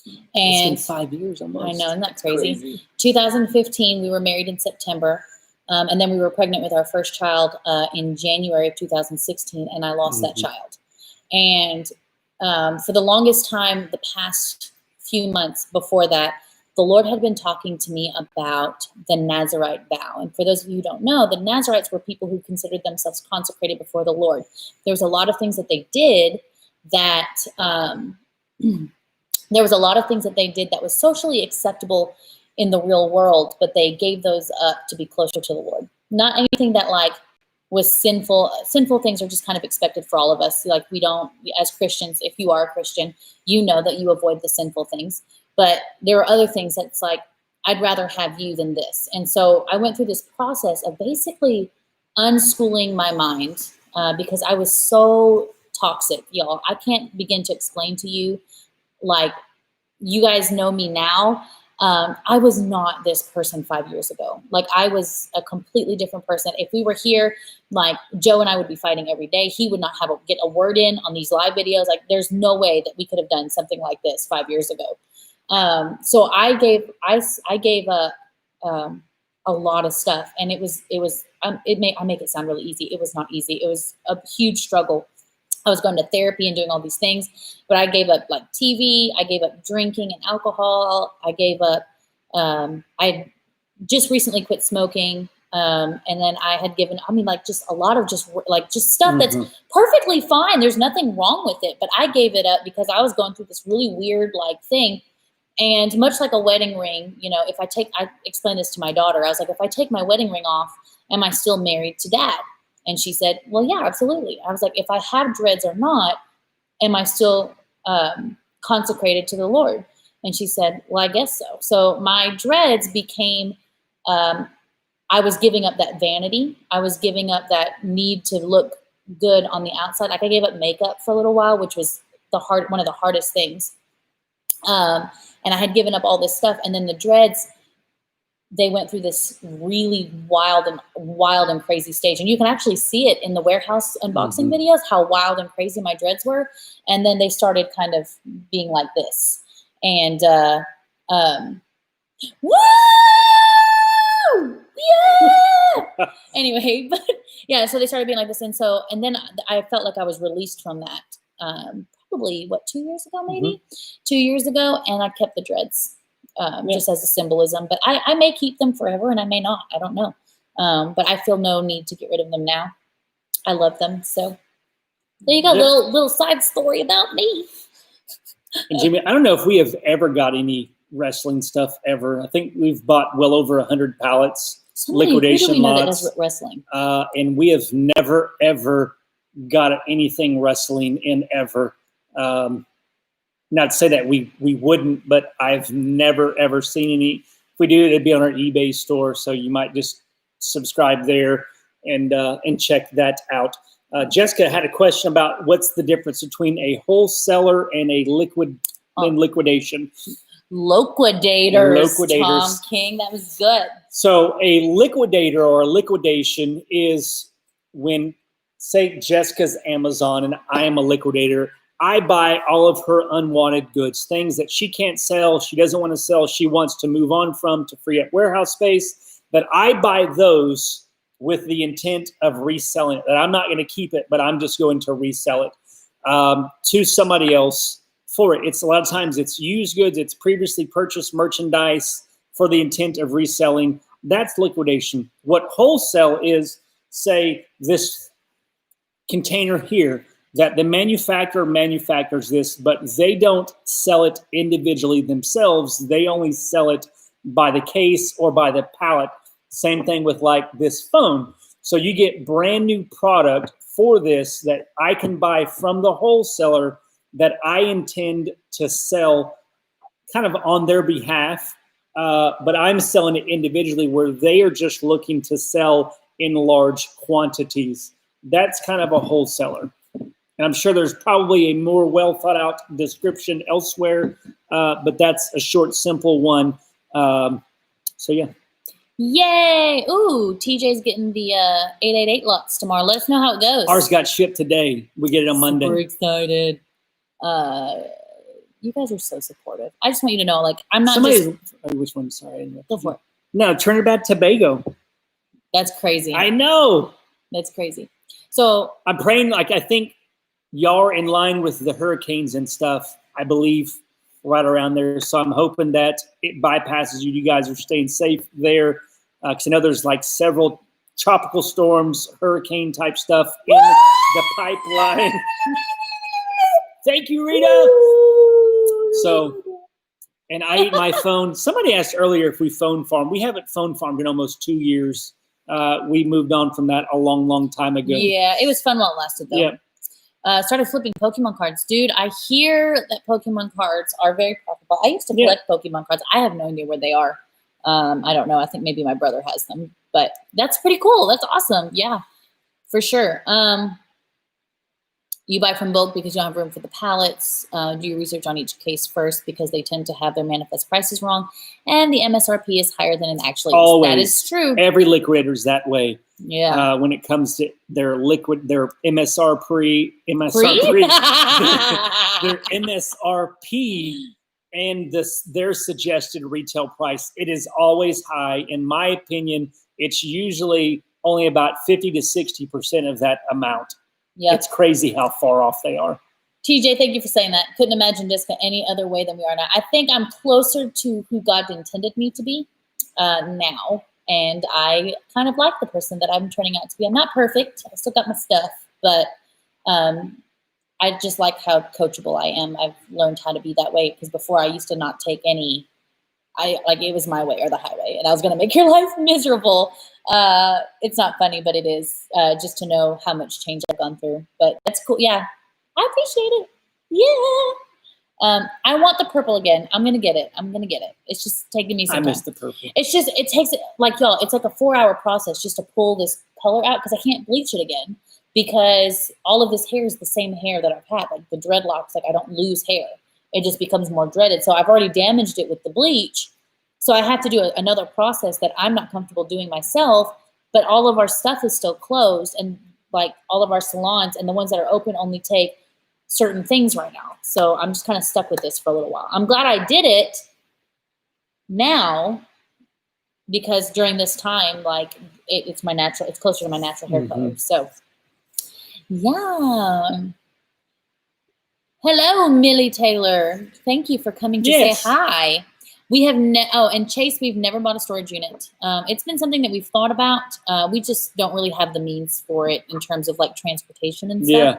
And
it's been 5 years almost.
I know, isn't that crazy? 2015, we were married in September. And then we were pregnant with our first child in January of 2016, and I lost that child. And for the longest time, the past few months before that, the Lord had been talking to me about the Nazarite vow. And for those of you who don't know, the Nazarites were people who considered themselves consecrated before the Lord. There was a lot of things that they did that was socially acceptable in the real world, but they gave those up to be closer to the Lord. Not anything that was sinful. Sinful things are just kind of expected for all of us. We don't, as Christians, if you are a Christian, you know that you avoid the sinful things. But there are other things that's I'd rather have you than this. And so I went through this process of basically unschooling my mind because I was so toxic, y'all. I can't begin to explain to you, you guys know me now. I was not this person 5 years ago. I was a completely different person. If we were here, Joe and I would be fighting every day. He would not get a word in on these live videos. There's no way that we could have done something like this 5 years ago. So I gave a lot of stuff, and I make it sound really easy. It was not easy. It was a huge struggle. I was going to therapy and doing all these things, but I gave up TV. I gave up drinking and alcohol. I gave up, I just recently quit smoking. And then I had given, just a lot of just stuff that's perfectly fine. There's nothing wrong with it, but I gave it up because I was going through this really weird thing. And much like a wedding ring, I explained this to my daughter. I was like, if I take my wedding ring off, am I still married to Dad? And she said, well, yeah, absolutely. I was like, if I have dreads or not, am I still consecrated to the Lord? And she said, well, I guess so. So my dreads became, I was giving up that vanity. I was giving up that need to look good on the outside. I gave up makeup for a little while, which was one of the hardest things. And I had given up all this stuff. And then the dreads, they went through this really wild and crazy stage. And you can actually see it in the warehouse unboxing videos, how wild and crazy my dreads were. And then they started kind of being like this. And, woo! Yeah! Anyway, but yeah, so they started being like this. And then I felt like I was released from that, probably 2 years ago, maybe 2 years ago. And I kept the dreads. Just as a symbolism, but I may keep them forever and I may not, I don't know. But I feel no need to get rid of them now. I love them. So there you go. Little side story about me.
And Jimmy, I don't know if we have ever got any wrestling stuff ever. I think we've bought well over 100 pallets, liquidation
who do we know that
lots,
does wrestling?
and we have never, ever got anything wrestling in ever. Not to say that we wouldn't, but I've never, ever seen any. If we do, it'd be on our eBay store. So you might just subscribe there and check that out. Jessica had a question about what's the difference between a wholesaler and a liquidation.
Liquidators, Tom King. That was good.
So a liquidator or a liquidation is when, say, Jessica's Amazon and I am a liquidator. I buy all of her unwanted goods, things that she can't sell, she doesn't want to sell, she wants to move on from to free up warehouse space. But I buy those with the intent of reselling it. That I'm not going to keep it, but I'm just going to resell it to somebody else for it. It's a lot of times it's used goods, it's previously purchased merchandise for the intent of reselling. That's liquidation. What wholesale is, say this container here, that the manufacturer manufactures this, but they don't sell it individually themselves. They only sell it by the case or by the pallet. Same thing with like this phone. So you get brand new product for this that I can buy from the wholesaler that I intend to sell kind of on their behalf, but I'm selling it individually where they are just looking to sell in large quantities. That's kind of a wholesaler. And I'm sure there's probably a more well thought out description elsewhere, but that's a short, simple one. So yeah.
Yay! Ooh, TJ's getting the 888 lots tomorrow. Let us know how it goes.
Ours got shipped today. We get it on Monday.
Super excited. You guys are so supportive. I just want you to know, like, I'm not
which one? Sorry.
Go for it.
No, Trinidad Tobago.
That's crazy.
I know.
That's crazy. So
I'm praying, like, I think y'all are in line with the hurricanes and stuff, I believe, right around there. So I'm hoping that it bypasses you. You guys are staying safe there. Because I know there's like several tropical storms, hurricane type stuff in the pipeline. Thank you, Rita. So, and I eat my phone. Somebody asked earlier if we phone farm. We haven't phone farmed in almost 2 years. We moved on from that a long, long time ago.
Yeah, it was fun while it lasted, though.
Yeah.
Started flipping Pokemon cards. Dude, I hear that Pokemon cards are very profitable. I used to collect Pokemon cards. I have no idea where they are. I don't know. I think maybe my brother has them. But that's pretty cool. That's awesome. Yeah, for sure. You buy from bulk because you don't have room for the pallets. Do your research on each case first because they tend to have their manifest prices wrong. And the MSRP is higher than it actually is.
Always.
That is true.
Every liquidator is that way.
Yeah.
When it comes to their MSRP, their MSRP and their suggested retail price, it is always high. In my opinion, it's usually only about 50 to 60% of that amount. Yeah, it's crazy how far off they are.
TJ, thank you for saying that. Couldn't imagine Jessica any other way than we are now. I think I'm closer to who God intended me to be now. And I kind of like the person that I'm turning out to be. I'm not perfect. I still got my stuff. But I just like how coachable I am. I've learned how to be that way. Because before I used to not take any. It was my way or the highway. And I was going to make your life miserable. It's not funny, but it is just to know how much change I've gone through. But that's cool. Yeah, I appreciate it. Yeah. I want the purple again. I'm going to get it. It's just taking me some time.
I miss the purple.
It takes, like, y'all, it's like a 4-hour process just to pull this color out because I can't bleach it again because all of this hair is the same hair that I've had. Like the dreadlocks, like I don't lose hair. It just becomes more dreaded. So I've already damaged it with the bleach. So I have to do another process that I'm not comfortable doing myself, but all of our stuff is still closed and like all of our salons and the ones that are open only take certain things right now. So I'm just kind of stuck with this for a little while. I'm glad I did it now because during this time, like it's closer to my natural hair color. So yeah. Hello, Millie Taylor. Thank you for coming to say hi. We have and Chase, we've never bought a storage unit. It's been something that we've thought about. We just don't really have the means for it in terms of like transportation and stuff.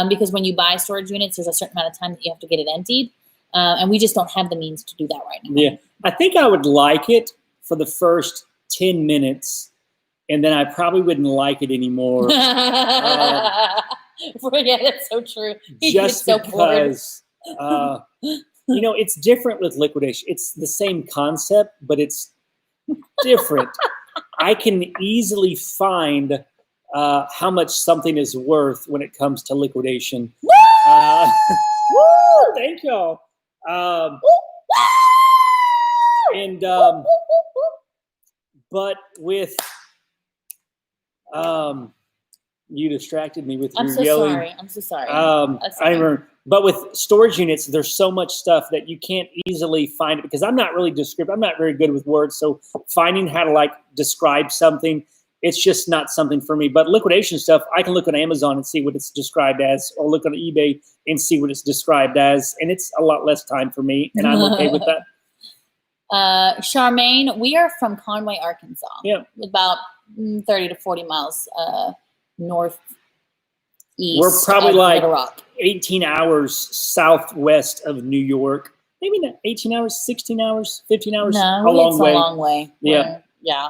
Because when you buy storage units, there's a certain amount of time that you have to get it emptied. And we just don't have the means to do that right now.
Yeah. I think I would like it for the first 10 minutes, and then I probably wouldn't like it anymore.
Yeah, that's so true.
Just so because, it's different with liquidation. It's the same concept, but it's different. I can easily find how much something is worth when it comes to liquidation. Woo! Thank y'all. But with you distracted me with your yelling.
I'm so sorry.
I remember But with storage units, there's so much stuff that you can't easily find it because I'm not really descriptive. I'm not very good with words. So finding how to like describe something, it's just not something for me. But liquidation stuff, I can look on Amazon and see what it's described as, or look on eBay and see what it's described as. And it's a lot less time for me, and I'm okay with that.
Charmaine, we are from Conway, Arkansas.
Yeah.
About 30 to 40 miles northeast.
We're probably
of
like
Little Rock.
18 hours southwest of New York. Maybe not 18 hours, 16 hours, 15 hours.
No,
a long way.
A long way.
Yeah.
Yeah.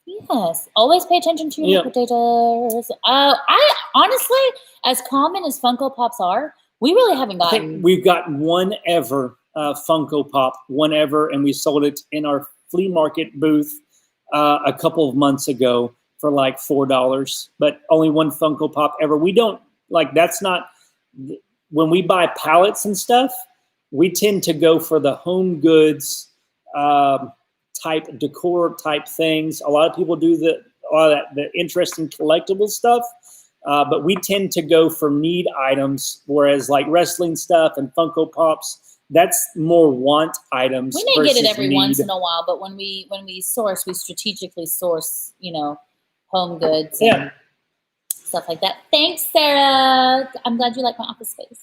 Yes. Always pay attention to your liquidators. I honestly, as common as Funko Pops are, we really haven't gotten.
I think we've got one ever Funko Pop, one ever, and we sold it in our flea market booth a couple of months ago for like $4, but only one Funko Pop ever. We don't like, that's not, when we buy pallets and stuff, we tend to go for the home goods type decor type things. A lot of people do the interesting collectible stuff, but we tend to go for need items, whereas like wrestling stuff and Funko Pops, that's more want items.
We may get it every once in a while, but when we source, we strategically source, home goods and stuff like that. Thanks, Sarah. I'm glad you like my office space.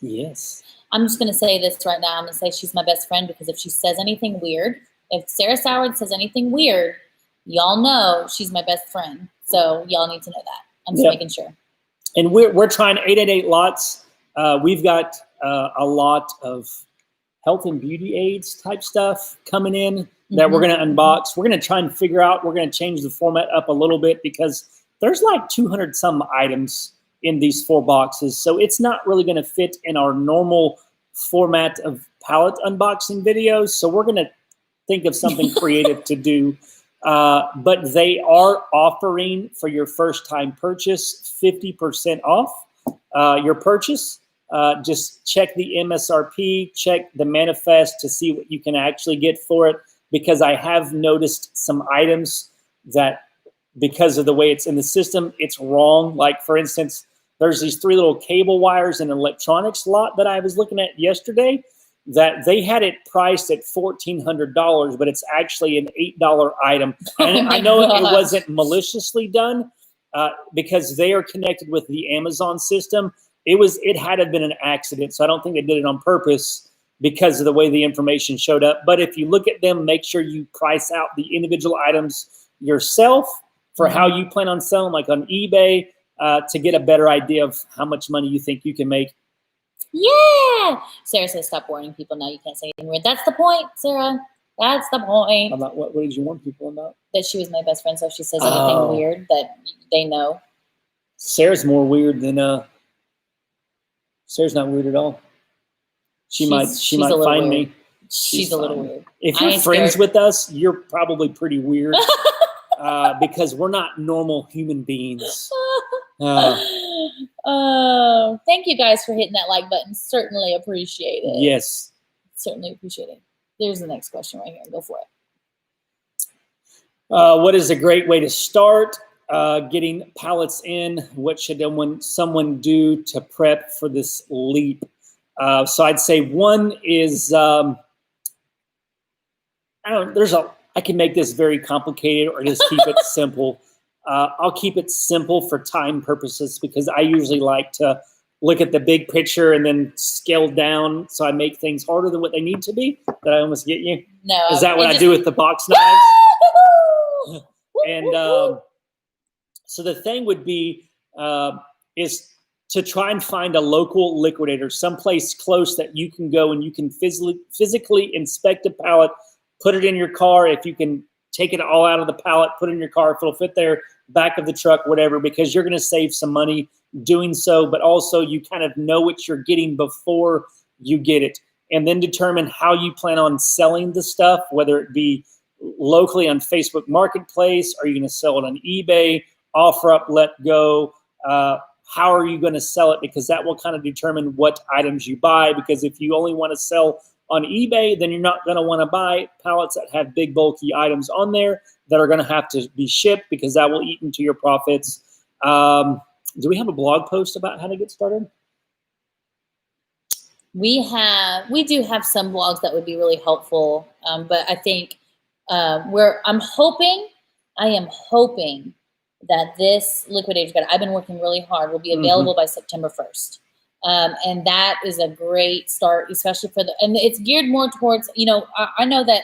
Yes.
I'm just going to say this right now. I'm going to say she's my best friend because if she says anything weird, if Sarah Soward says anything weird, y'all know she's my best friend. So y'all need to know that. I'm just making sure. And
we're trying 888 lots. We've got a lot of health and beauty aids type stuff coming in that we're going to unbox. We're going to try and figure out, we're going to change the format up a little bit because there's like 200 some items in these 4 boxes. So it's not really going to fit in our normal format of pallet unboxing videos. So we're going to think of something creative to do. But they are offering for your first time purchase 50% off your purchase. Just check the MSRP, check the manifest to see what you can actually get for it. Because I have noticed some items that because of the way it's in the system, it's wrong. Like for instance, there's these 3 little cable wires in an electronics lot that I was looking at yesterday that they had it priced at $1,400, but it's actually an $8 item. And I know it wasn't maliciously done because they are connected with the Amazon system. It had to have been an accident. So I don't think they did it on purpose because of the way the information showed up. But if you look at them, make sure you price out the individual items yourself for how you plan on selling, like on eBay, to get a better idea of how much money you think you can make.
Yeah. Sarah says, stop warning people now. You can't say anything weird. That's the point, Sarah. That's the point.
About what did you warn people about?
That she was my best friend, so if she says anything weird, that they know.
Sarah's more weird than Sarah's not weird at all. She might find me.
She's a little weird.
If you're friends with us, you're probably pretty weird because we're not normal human beings.
Thank you guys for hitting that like button. Certainly appreciate it.
Yes.
Certainly appreciate it. There's the next question right here. Go for it.
What is a great way to start getting pallets in? What should someone do to prep for this leap? So I'd say one is, I can make this very complicated or just keep it simple. I'll keep it simple for time purposes because I usually like to look at the big picture and then scale down so I make things harder than what they need to be. Did I almost get you?
No.
Is that what I do with the box knives? And so the thing would be is to try and find a local liquidator, someplace close that you can go and you can physically inspect a pallet, put it in your car. If you can take it all out of the pallet, put it in your car, if it'll fit there, back of the truck, whatever, because you're going to save some money doing so, but also you kind of know what you're getting before you get it. And then determine how you plan on selling the stuff, whether it be locally on Facebook Marketplace, are you going to sell it on eBay, offer up, let go, how are you going to sell it? Because that will kind of determine what items you buy. Because if you only want to sell on eBay, then you're not going to want to buy pallets that have big bulky items on there that are going to have to be shipped because that will eat into your profits. Do we have a blog post about how to get started?
We do have some blogs that would be really helpful, but I think I am hoping that this liquidator's guide, I've been working really hard, will be available by September 1st. And that is a great start, especially and it's geared more towards, I know that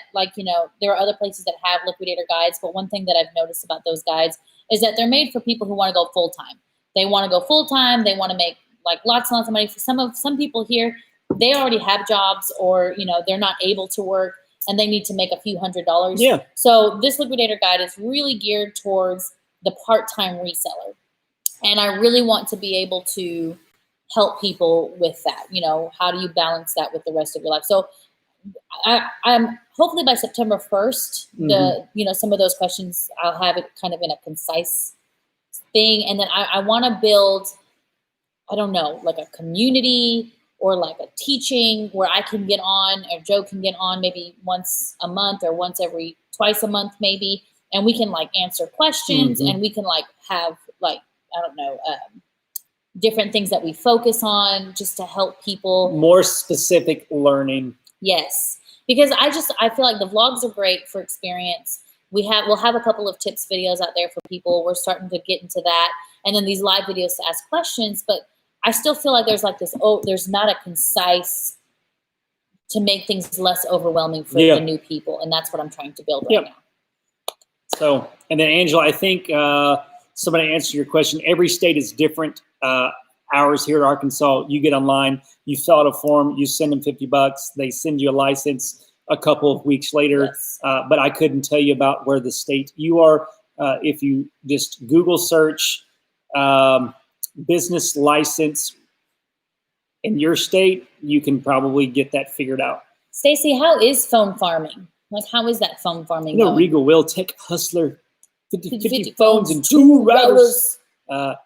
there are other places that have liquidator guides, but one thing that I've noticed about those guides is that they're made for people who want to go full time. They want to go full time. They want to make like lots and lots of money. For some people here, they already have jobs, or they're not able to work and they need to make a few $100s.
Yeah.
So this liquidator guide is really geared towards the part-time reseller, and I really want to be able to help people with that. How do you balance that with the rest of your life? So I'm hopefully by September 1st, some of those questions, I'll have it kind of in a concise thing. And then I want to build, I don't know, like a community or like a teaching where I can get on, or Joe can get on maybe once a month or twice a month maybe. And we can like answer questions and we can like have like, I don't know, different things that we focus on just to help people.
More specific learning.
Yes. Because I feel like the vlogs are great for experience. We'll have a couple of tips videos out there for people. We're starting to get into that. And then these live videos to ask questions, but I still feel like there's like this, there's not a concise to make things less overwhelming for the new people. And that's what I'm trying to build right now.
So, and then Angela, I think somebody answered your question. Every state is different. Ours here in Arkansas, you get online, you fill out a form, you send them $50, they send you a license a couple of weeks later.
Yes.
But I couldn't tell you about where the state you are. If you just Google search business license in your state, you can probably get that figured out.
Stacey, how is phone farming? Like, how is that phone farming going?
Regal Will Tech Hustler, 50 phones and 2 routers.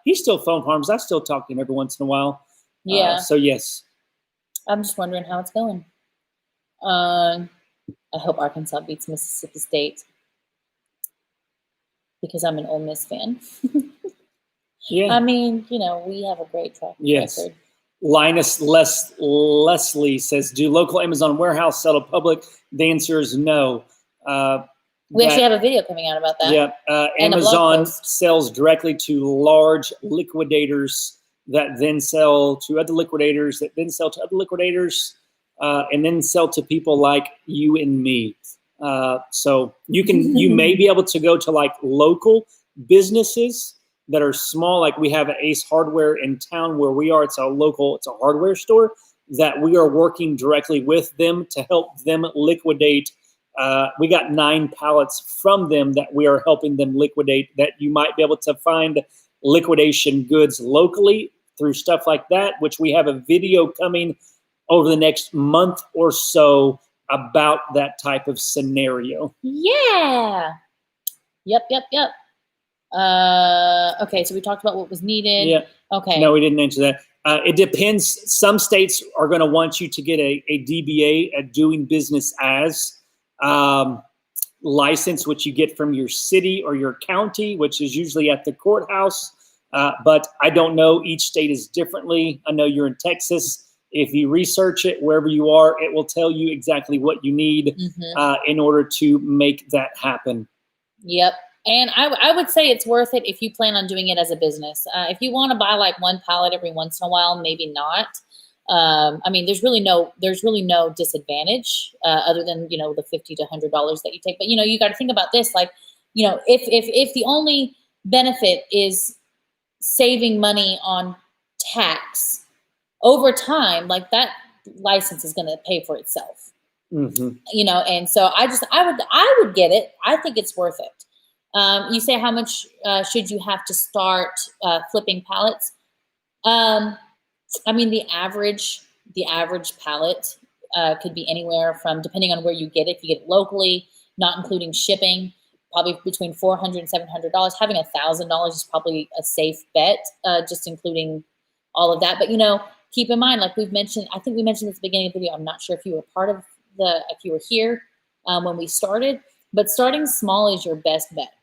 He still phone farms. I still talk to him every once in a while.
Yeah.
So yes.
I'm just wondering how it's going. I hope Arkansas beats Mississippi State because I'm an Ole Miss fan.
Yeah.
I mean, we have a great track record.
Linus Leslie says, do local Amazon warehouse sell to public? The answer is no.
We actually have a video coming out about that.
Yeah. Amazon sells directly to large liquidators that then sell to other liquidators that then sell to other liquidators and then sell to people like you and me. So you may be able to go to like local businesses that are small. Like we have an Ace Hardware in town where we are. It's a hardware store that we are working directly with them to help them liquidate. We got 9 pallets from them that we are helping them liquidate, that you might be able to find liquidation goods locally through stuff like that, which we have a video coming over the next month or so about that type of scenario.
Yeah. Yep. Okay, so we talked about what was needed.
Yeah.
Okay.
No, we didn't answer that. It depends. Some states are going to want you to get a DBA, a doing business as license, which you get from your city or your county, which is usually at the courthouse. But I don't know. Each state is differently. I know you're in Texas. If you research it, wherever you are, it will tell you exactly what you need in order to make that happen. Yep.
And I would say it's worth it if you plan on doing it as a business. If you want to buy like 1 pallet every once in a while, maybe not. I mean, there's really no disadvantage other than, the $50 to $100 that you take. But, you got to think about this. Like, if the only benefit is saving money on tax over time, like that license is going to pay for itself. And so I would get it. I think it's worth it. You say how much should you have to start flipping pallets? I mean, the average pallet could be anywhere from, depending on where you get it. If you get it locally, not including shipping, probably between $400 and $700. Having $1,000 is probably a safe bet, just including all of that. But keep in mind, like we've mentioned, I think we mentioned at the beginning of the video. I'm not sure if you were if you were here when we started, but starting small is your best bet.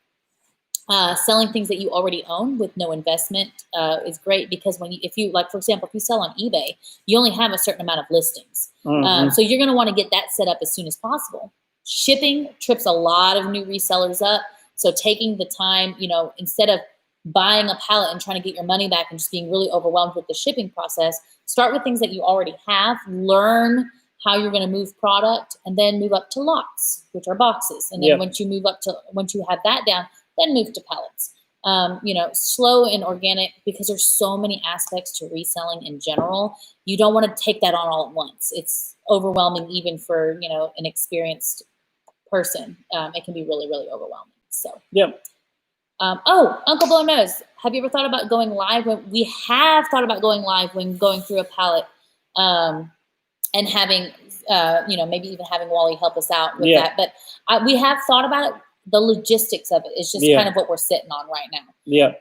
Selling things that you already own with no investment is great, because if you like, for example, if you sell on eBay, you only have a certain amount of listings. So you're going to want to get that set up as soon as possible. Shipping trips a lot of new resellers up. So taking the time, instead of buying a pallet and trying to get your money back and just being really overwhelmed with the shipping process, start with things that you already have, learn how you're going to move product, and then move up to lots, which are boxes. And then once you have that down, then move to pallets. Slow and organic, because there's so many aspects to reselling in general. You don't want to take that on all at once. It's overwhelming even for, an experienced person. It can be really, really overwhelming. So, Uncle Blow knows. Have you ever thought about going live? We have thought about going live when going through a pallet, and having, maybe even having Wally help us out with that. But we have thought about it. The logistics of it is just kind of what we're sitting on right now.
Yeah.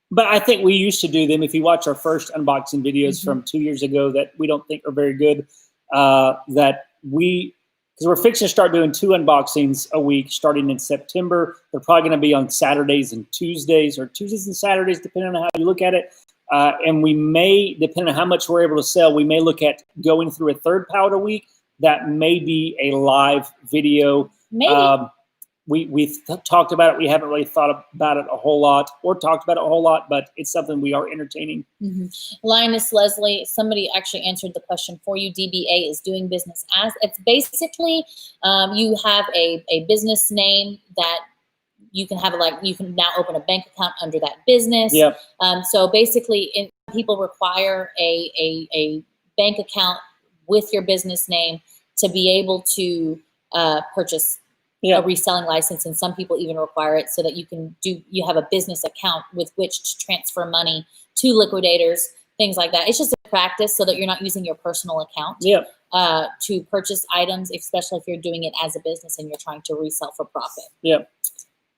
But I think we used to do them. If you watch our first unboxing videos from 2 years ago that we don't think are very good, because we're fixing to start doing 2 unboxings a week starting in September. They're probably going to be on Saturdays and Tuesdays, or Tuesdays and Saturdays, depending on how you look at it. And we may, depending on how much we're able to sell, we may look at going through a 3rd pallet a week. That may be a live video.
Maybe.
We've talked about it. We haven't really thought about it a whole lot or talked about it a whole lot, but it's something we are entertaining.
Linus Leslie, somebody actually answered the question for you. DBA is doing business as. It's basically you have a business name that you can have, you can now open a bank account under that business. So basically, people require a bank account with your business name to be able to purchase a reselling license, and some people even require it so that you have a business account with which to transfer money to liquidators, things like that. It's just a practice so that you're not using your personal account to purchase items, especially if you're doing it as a business and you're trying to resell for profit.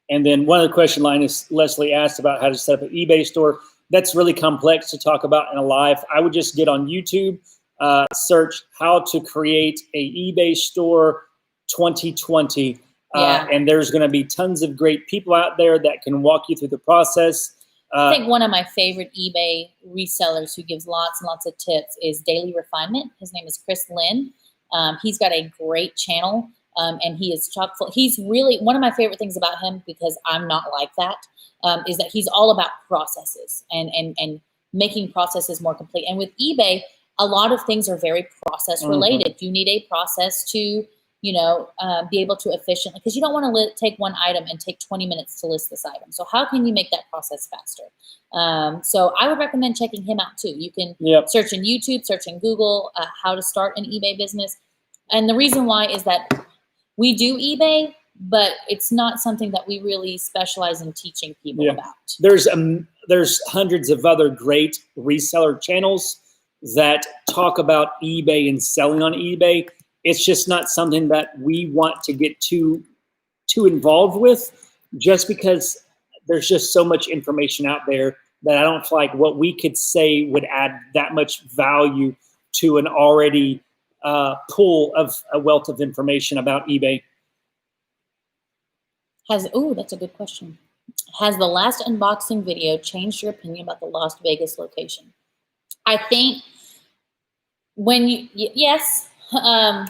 And then one other question Leslie asked about how to set up an eBay store. That's really complex to talk about in a live. I would just get on YouTube, search how to create a eBay store 2020. And there's going to be tons of great people out there that can walk you through the process.
I think one of my favorite eBay resellers who gives lots and lots of tips is Daily Refinement. His name is Chris Lynn. He's got a great channel, and he is chock full. He's really, one of my favorite things about him, because I'm not like that, is that he's all about processes and making processes more complete. And with eBay, a lot of things are very process related. You need a process to be able to efficiently, because you don't want to take one item and take 20 minutes to list this item. So how can you make that process faster? So I would recommend checking him out too. You can search in YouTube, search in Google, how to start an eBay business. And the reason why is that we do eBay, but it's not something that we really specialize in teaching people about.
There's hundreds of other great reseller channels that talk about eBay and selling on eBay. It's just not something that we want to get too involved with, just because there's just so much information out there that I don't feel like what we could say would add that much value to an already pool of a wealth of information about eBay.
That's a good question. Has the last unboxing video changed your opinion about the Las Vegas location? I think yes. I'm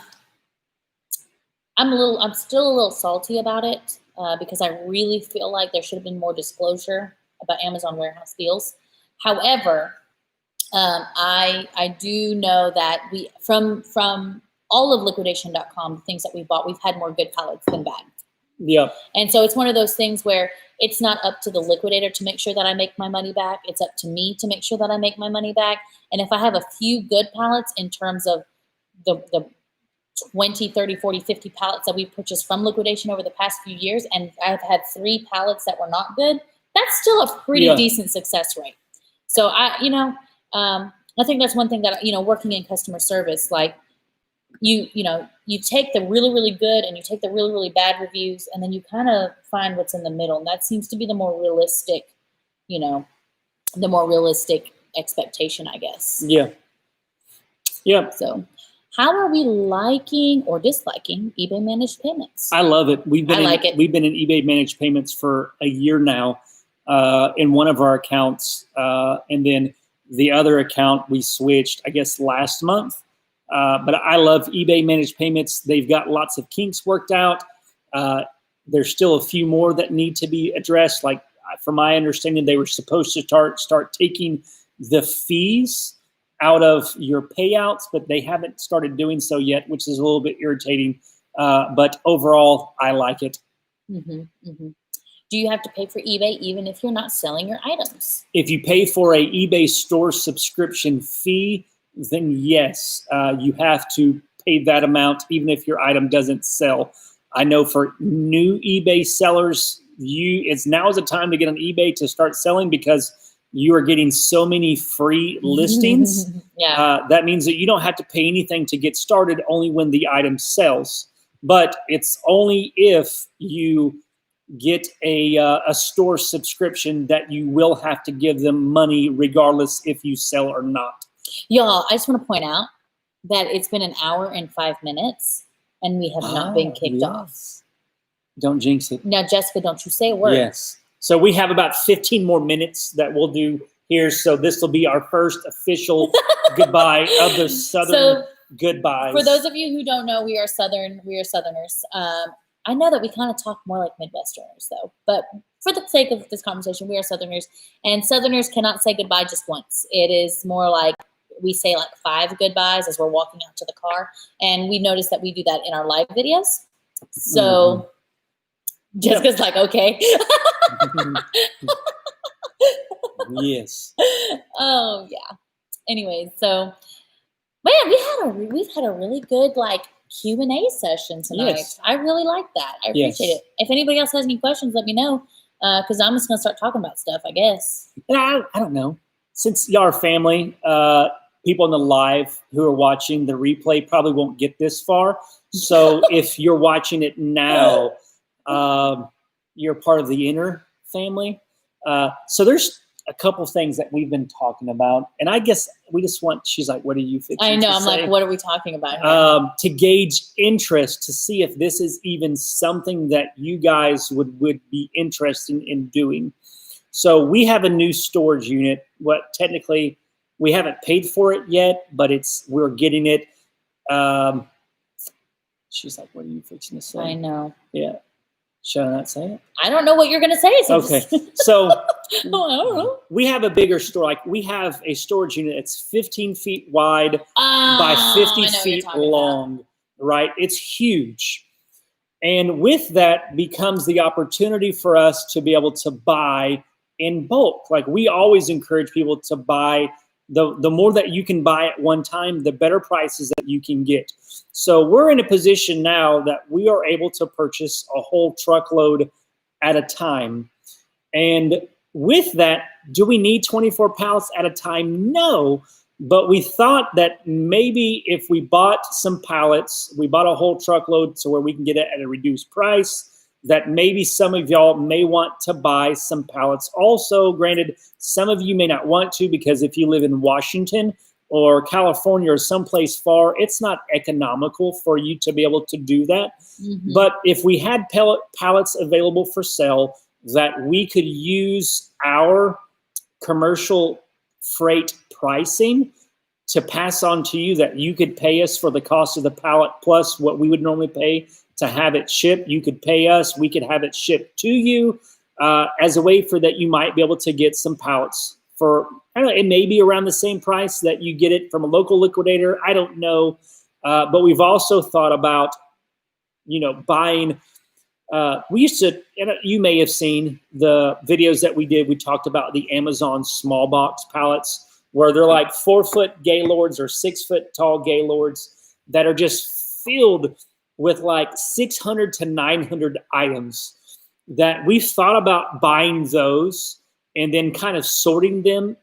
still a little salty about it because I really feel like there should have been more disclosure about Amazon warehouse deals. However, I do know that from all of liquidation.com, the things that we bought, we've had more good pallets than bad.
Yeah.
And so it's one of those things where it's not up to the liquidator to make sure that I make my money back. It's up to me to make sure that I make my money back. And if I have a few good pallets in terms of the 20, 30, 40, 50 pallets that we purchased from liquidation over the past few years, and I've had 3 pallets that were not good, that's still a pretty decent success rate. So I think that's one thing that, working in customer service, like you take the really, really good and you take the really, really bad reviews, and then you kind of find what's in the middle. And that seems to be the more realistic expectation, I guess.
Yeah. Yeah.
So How are we liking or disliking eBay managed payments?
I love it. We've been in eBay managed payments for a year now in one of our accounts, and then the other account we switched, I guess, last month. But I love eBay managed payments. They've got lots of kinks worked out. There's still a few more that need to be addressed. Like, from my understanding, they were supposed to start taking the fees out of your payouts, but they haven't started doing so yet, which is a little bit irritating. But overall, I like it.
Mm-hmm, mm-hmm. Do you have to pay for eBay even if you're not selling your items?
If you pay for a eBay store subscription fee, then yes, you have to pay that amount even if your item doesn't sell. I know for new eBay sellers, it's now is the time to get on eBay to start selling because you are getting so many free listings.
Yeah.
That means that you don't have to pay anything to get started, only when the item sells. But it's only if you get a store subscription that you will have to give them money regardless if you sell or not.
Y'all, I just want to point out that it's been 1 hour and 5 minutes and we have not been kicked off.
Don't jinx it.
Now, Jessica, don't you say a word.
Yes. So we have about 15 more minutes that we'll do here. So this will be our first official goodbye of the Southern goodbyes.
For those of you who don't know, we are Southerners. I know that we kind of talk more like Midwesterners, though. But for the sake of this conversation, we are Southerners. And Southerners cannot say goodbye just once. It is more like we say like 5 goodbyes as we're walking out to the car. And we noticed that we do that in our live videos. So Jessica's like, okay.
Yes.
Oh, yeah. Anyways, so, man, we've had a really good, like, Q&A session tonight.
Yes.
I really like that. I appreciate it. If anybody else has any questions, let me know, because I'm just going to start talking about stuff, I guess.
I don't know. Since y'all are family, people in the live who are watching the replay probably won't get this far. So if you're watching it now, you're part of the inner family. So there's a couple things that we've been talking about. And I guess we just she's like, what are you fixing
I know. I'm
say?
like, what are we talking about here?
To gauge interest, to see if this is even something that you guys would be interested in doing. So we have a new storage unit. Technically, we haven't paid for it yet, but we're getting it. She's like, what are you fixing to say?
I know.
Yeah. Should I not say it?
I don't know what you're going to say. So
okay. So
I don't know.
We have a bigger store. Like, we have a storage unit that's 15 feet wide by 50 feet long, right? It's huge. And with that becomes the opportunity for us to be able to buy in bulk. Like, we always encourage people to buy. The more that you can buy at one time, the better prices that you can get. So we're in a position now that we are able to purchase a whole truckload at a time. And with that, do we need 24 pallets at a time? No. But we thought that maybe if we bought some pallets, we bought a whole truckload so where we can get it at a reduced price, that maybe some of y'all may want to buy some pallets. Also, granted, some of you may not want to, because if you live in Washington or California or someplace far, it's not economical for you to be able to do that. Mm-hmm. But if we had pallets available for sale that we could use our commercial freight pricing to pass on to you, that you could pay us for the cost of the pallet plus what we would normally pay to have it shipped. You could pay us, we could have it shipped to you as a way for that you might be able to get some pallets for, I don't know, it may be around the same price that you get it from a local liquidator. I don't know. But we've also thought about, buying, we used to, and you may have seen the videos that we did. We talked about the Amazon small box pallets, where they're like 4-foot Gaylords or 6-foot tall Gaylords that are just filled with like 600 to 900 items, that we've thought about buying those and then kind of sorting them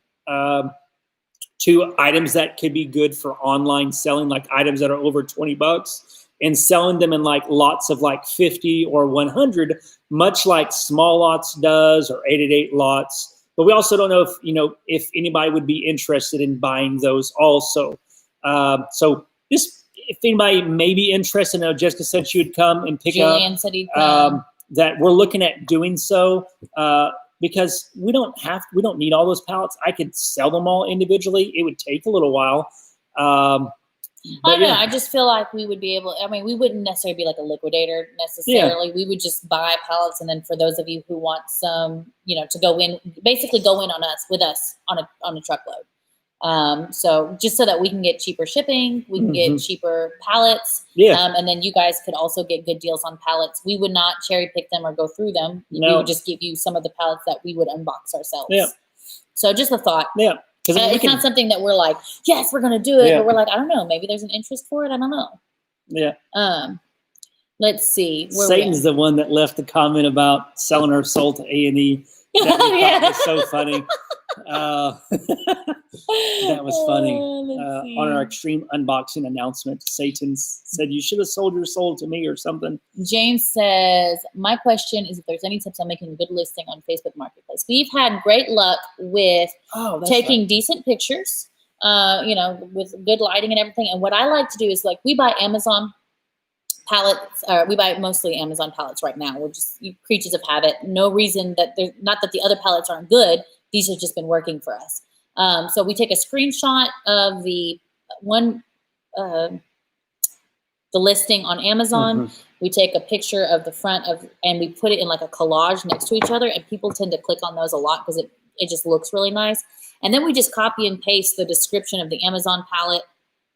to items that could be good for online selling, like items that are over $20, and selling them in like lots of like 50 or 100, much like Small Lots does, or 888 Lots. But we also don't know if anybody would be interested in buying those also. So just if anybody may be interested, I know Jessica said she would come and pick
Julian
up.
said he'd come.
That we're looking at doing so because we don't need all those pallets. I could sell them all individually. It would take a little while.
I don't know. I just feel like we would be able. I mean, we wouldn't necessarily be like a liquidator necessarily. Yeah. We would just buy pallets, and then for those of you who want some, to go in, basically go in with us on a truckload. So just so that we can get cheaper shipping, we can get cheaper pallets. Yeah. And then you guys could also get good deals on pallets. We would not cherry pick them or go through them. No. We would just give you some of the pallets that we would unbox ourselves. Yeah. So just a thought. Yeah. It's not something that we're like, yes, we're going to do it. Yeah. But we're like, I don't know. Maybe there's an interest for it. I don't know. Yeah. Let's see.
Satan's the one that left the comment about selling her soul to A&E. That was so funny. That was funny. On our extreme unboxing announcement, Satan said, you should have sold your soul to me or something.
James says, my question is if there's any tips on making a good listing on Facebook Marketplace. We've had great luck with taking decent pictures, with good lighting and everything. And what I like to do is we buy Amazon pallets. We buy mostly Amazon pallets right now. We're just creatures of habit. No reason that not that the other pallets aren't good. These have just been working for us. So we take a screenshot of the listing on Amazon. We take a picture of the front and we put it in like a collage next to each other. And people tend to click on those a lot because it just looks really nice. And then we just copy and paste the description of the Amazon pallet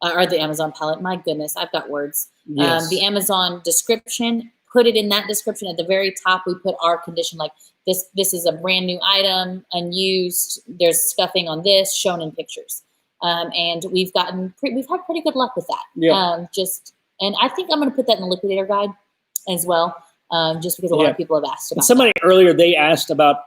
or the Amazon pallet. My goodness, I've got words. Yes. The Amazon description, put it in that description at the very top. We put our condition like this is a brand new item, unused. There's scuffing on this, shown in pictures. And we've had pretty good luck with that. Yeah. And I think I'm going to put that in the Liquidator Guide as well, just because a lot of people have asked about
somebody earlier, they asked about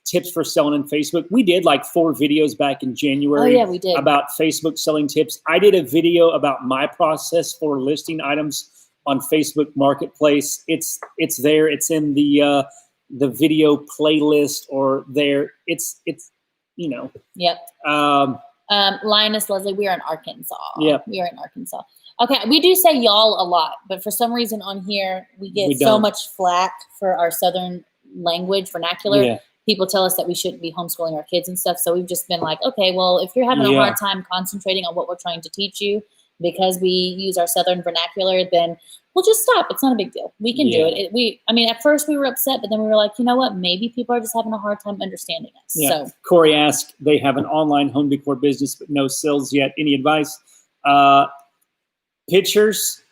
tips for selling in Facebook. We did like 4 videos back in January. Oh, yeah, we did. About Facebook selling tips. I did a video about my process for listing items on Facebook Marketplace. It's there. It's in the video playlist or there. It's
Yep. Linus, Leslie, we are in Arkansas. Yeah. We are in Arkansas. Okay, we do say y'all a lot, but for some reason on here, we get so much flack for our Southern language vernacular. Yeah. People tell us that we shouldn't be homeschooling our kids and stuff. So we've just been like, okay, well, if you're having a hard time concentrating on what we're trying to teach you because we use our Southern vernacular, then we'll just stop. It's not a big deal. We can do it. At first we were upset, but then we were like, you know what? Maybe people are just having a hard time understanding us. Yeah. So
Corey asked, they have an online home decor business, but no sales yet. Any advice? Pictures,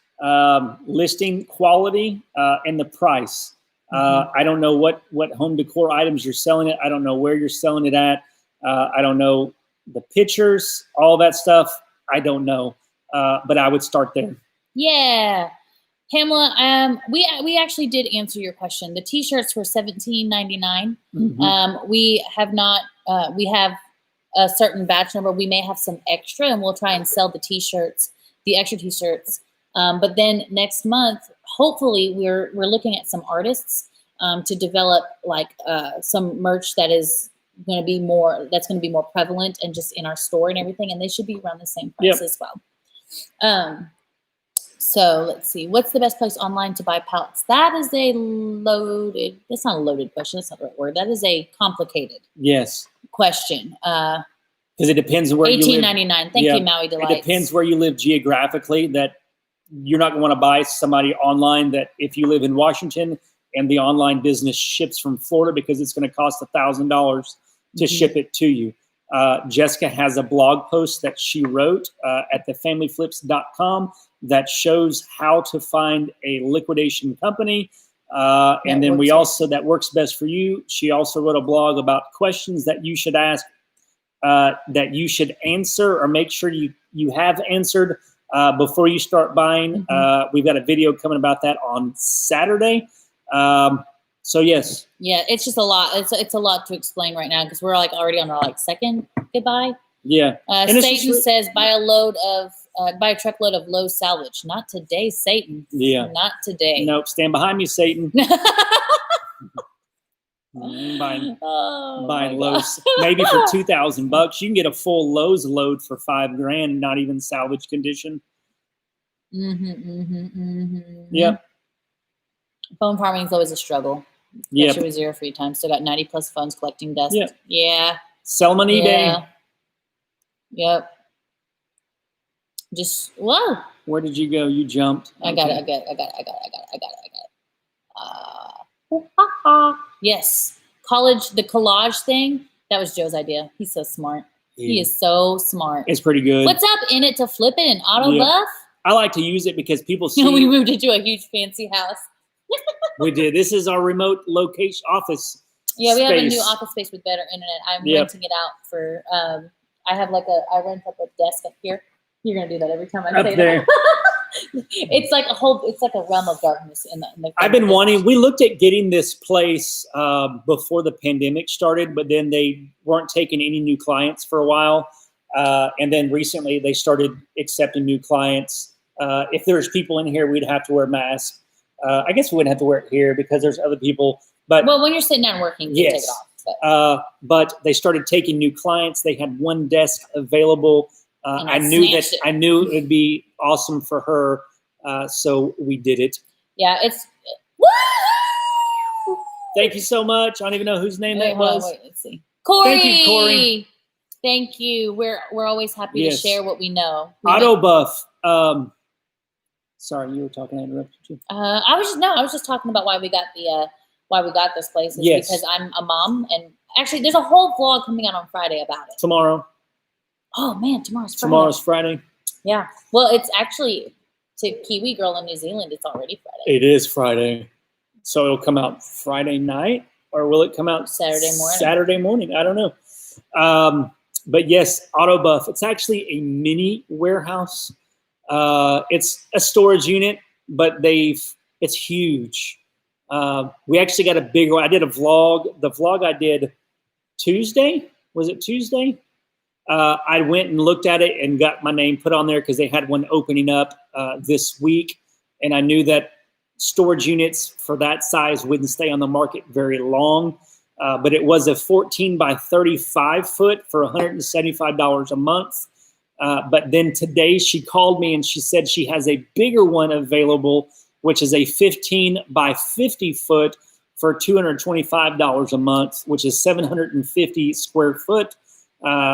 listing quality, and the price. I don't know what home decor items you're selling it. I don't know where you're selling it at. I don't know the pictures, all that stuff. I don't know. But I would start there.
Yeah. Pamela, we actually did answer your question. The t-shirts were $17.99. We have not, we have a certain batch number. We may have some extra and we'll try and sell the extra t-shirts. But then next month, hopefully we're looking at some artists to develop some merch that is going to be more prevalent and just in our store and everything. And they should be around the same price as well. So let's see. What's the best place online to buy pallets? That is that's not a loaded question. That's not the right word. That is a complicated question. Because
it depends where you live.
$18.99. Thank you, Maui Delights.
It depends where you live geographically. That you're not going to want to buy somebody online that if you live in Washington and the online business ships from Florida because it's going to cost $1,000 to ship it to you. Jessica has a blog post that she wrote at thefamilyflips.com that shows how to find a liquidation company. And then that works best for you. She also wrote a blog about questions that you should ask, that you should answer or make sure you have answered before you start buying. We've got a video coming about that on Saturday. So yes. Yeah,
it's just a lot. It's a lot to explain right now because we're already on our second goodbye.
Yeah.
Satan says buy a truckload of low salvage. Not today, Satan.
Yeah.
Not today.
Nope. Stand behind me, Satan. Buying Lowe's maybe for $2,000. You can get a full Lowe's load for $5,000, not even salvage condition. Yep.
Phone farming is always a struggle.
Yep.
Especially with 0 free time. Still got 90 plus phones collecting dust.
Yep.
Yeah.
Sell them on eBay.
Yep. Just whoa.
Where did you go? You jumped.
I got it. Yes. The collage thing. That was Joe's idea. He's so smart. Yeah. He is so smart.
It's pretty good.
What's up in it to flip it and auto buff?
I like to use it because people see.
We moved into a huge fancy house.
We did. This is our remote location office.
Yeah, we
space.
have a new office space with better internet. I'm renting it out for. I have I rent up a desk up here. You're gonna do that every time I say that. It's like a realm of darkness in the
I've been wanting. We looked at getting this place before the pandemic started, but then they weren't taking any new clients for a while, and then recently they started accepting new clients. If there's people in here, we'd have to wear masks. I guess we wouldn't have to wear it here because there's other people. But
when you're sitting down working, you take it off.
But they started taking new clients. They had one desk available. I knew it would be awesome for her, so we did it.
Yeah, it's.
Thank you so much. I don't even know whose name that was.
Wait, let's see. Corey.
Thank you, Corey.
Thank you. We're always happy to share what we know.
Auto buff. Sorry, you were talking. I interrupted you.
I was just talking about why we got this place. It's because I'm a mom, and actually, there's a whole vlog coming out on Friday about it.
Tomorrow.
Oh man, tomorrow's
Friday.
Yeah. Well, it's actually to Kiwi Girl in New Zealand. It's already Friday.
It is Friday, so it'll come out Friday night, or will it come out
Saturday morning?
Saturday morning. I don't know. But yes, Auto Buff. It's actually a mini warehouse. It's a storage unit, but it's huge. We actually got a big one. I did a vlog. The vlog I did Tuesday. Was it Tuesday? I went and looked at it and got my name put on there because they had one opening up this week. And I knew that storage units for that size wouldn't stay on the market very long. But it was a 14 by 35 foot for $175 a month. But then today she called me and she said she has a bigger one available, which is a 15 by 50 foot for $225 a month, which is 750 square foot.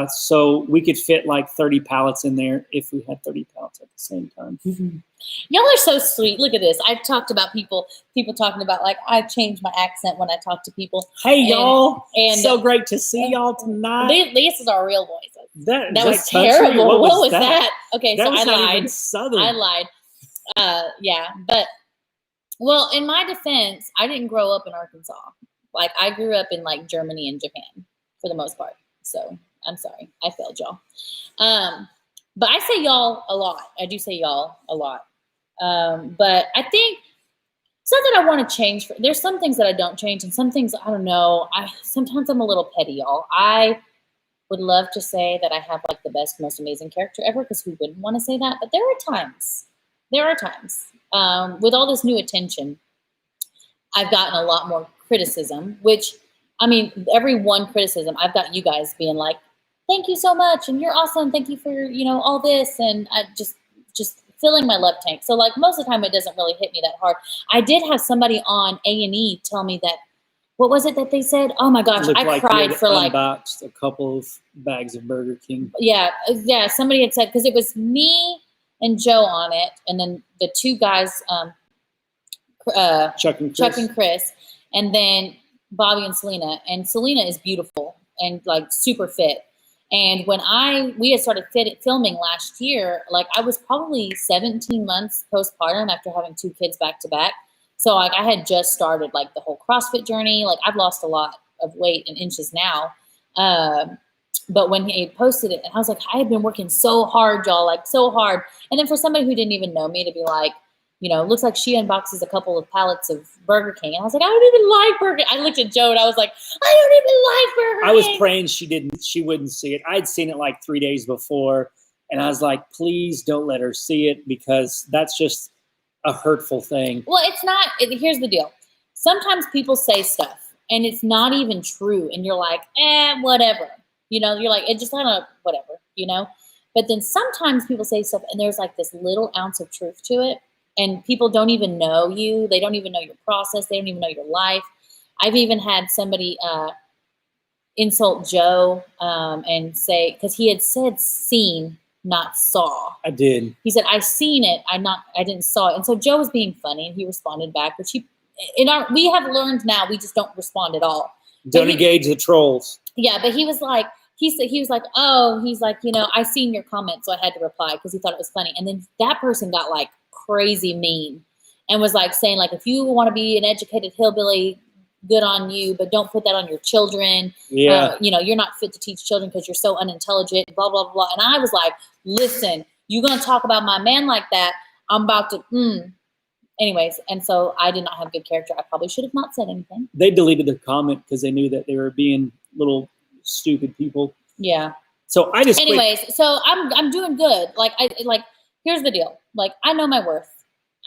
So we could fit like 30 pallets in there if we had 30 pallets at the same time.
Mm-hmm. Y'all are so sweet. Look at this. I've talked about people talking about like I change my accent when I talk to people.
Hey y'all, and so great to see y'all tonight.
This is our real voices.
That
was terrible. What was that? Okay,
that
so
was
I
not
lied.
Even Southern.
I lied. Yeah, but well, in my defense, I didn't grow up in Arkansas. Like I grew up in like Germany and Japan for the most part. So I'm sorry, I failed y'all. But I say y'all a lot. I do say y'all a lot. But I think it's not that I want to change. There's some things that I don't change, and some things I don't know. Sometimes I'm a little petty, y'all. I would love to say that I have like the best, most amazing character ever, because who wouldn't want to say that? But there are times with all this new attention, I've gotten a lot more criticism. Which, I mean, every one criticism, I've got you guys being like, "Thank you so much, and you're awesome. Thank you for all this," and I just filling my love tank. So like most of the time it doesn't really hit me that hard. I did have somebody on A&E tell me that, what was it that they said? Oh my gosh, I cried for like
unboxed a couple of bags of Burger King.
Yeah. Somebody had said, because it was me and Joe on it, and then the two guys, Chuck and Chris, and then Bobby and Selena. And Selena is beautiful and like super fit. And when we had started filming last year, like I was probably 17 months postpartum after having 2 kids back to back. So like I had just started like the whole CrossFit journey. Like I've lost a lot of weight and inches now. But when he posted it, and I was like, I had been working so hard, y'all, like so hard. And then for somebody who didn't even know me to be like, looks like she unboxes a couple of pallets of Burger King. And I was like, I don't even like Burger King. I looked at Joe and I was like, I don't even like Burger King.
I was praying she wouldn't see it. I'd seen it like 3 days before. And I was like, please don't let her see it, because that's just a hurtful thing.
Well, it's not. Here's the deal. Sometimes people say stuff and it's not even true. And you're like, whatever. You're like, it just kind of whatever, But then sometimes people say stuff and there's like this little ounce of truth to it. And people don't even know you. They don't even know your process. They don't even know your life. I've even had somebody insult Joe and say, because he had said seen, not saw.
I did.
He said, I seen it. I didn't saw it. And so Joe was being funny and he responded back, which we have learned now, we just don't respond at all.
Don't engage the trolls.
Yeah, but he was like, oh, he's like, I seen your comment, so I had to reply because he thought it was funny. And then that person got like crazy mean and was like saying like, if you want to be an educated hillbilly, good on you, but don't put that on your children.
Yeah.
You're not fit to teach children because you're so unintelligent, blah, blah, blah. And I was like, listen, you're going to talk about my man like that, I'm about to, Anyways, and so I did not have good character. I probably should have not said anything.
They deleted their comment because they knew that they were being little stupid people.
Yeah.
So I just
so I'm doing good. Here's the deal. Like, I know my worth.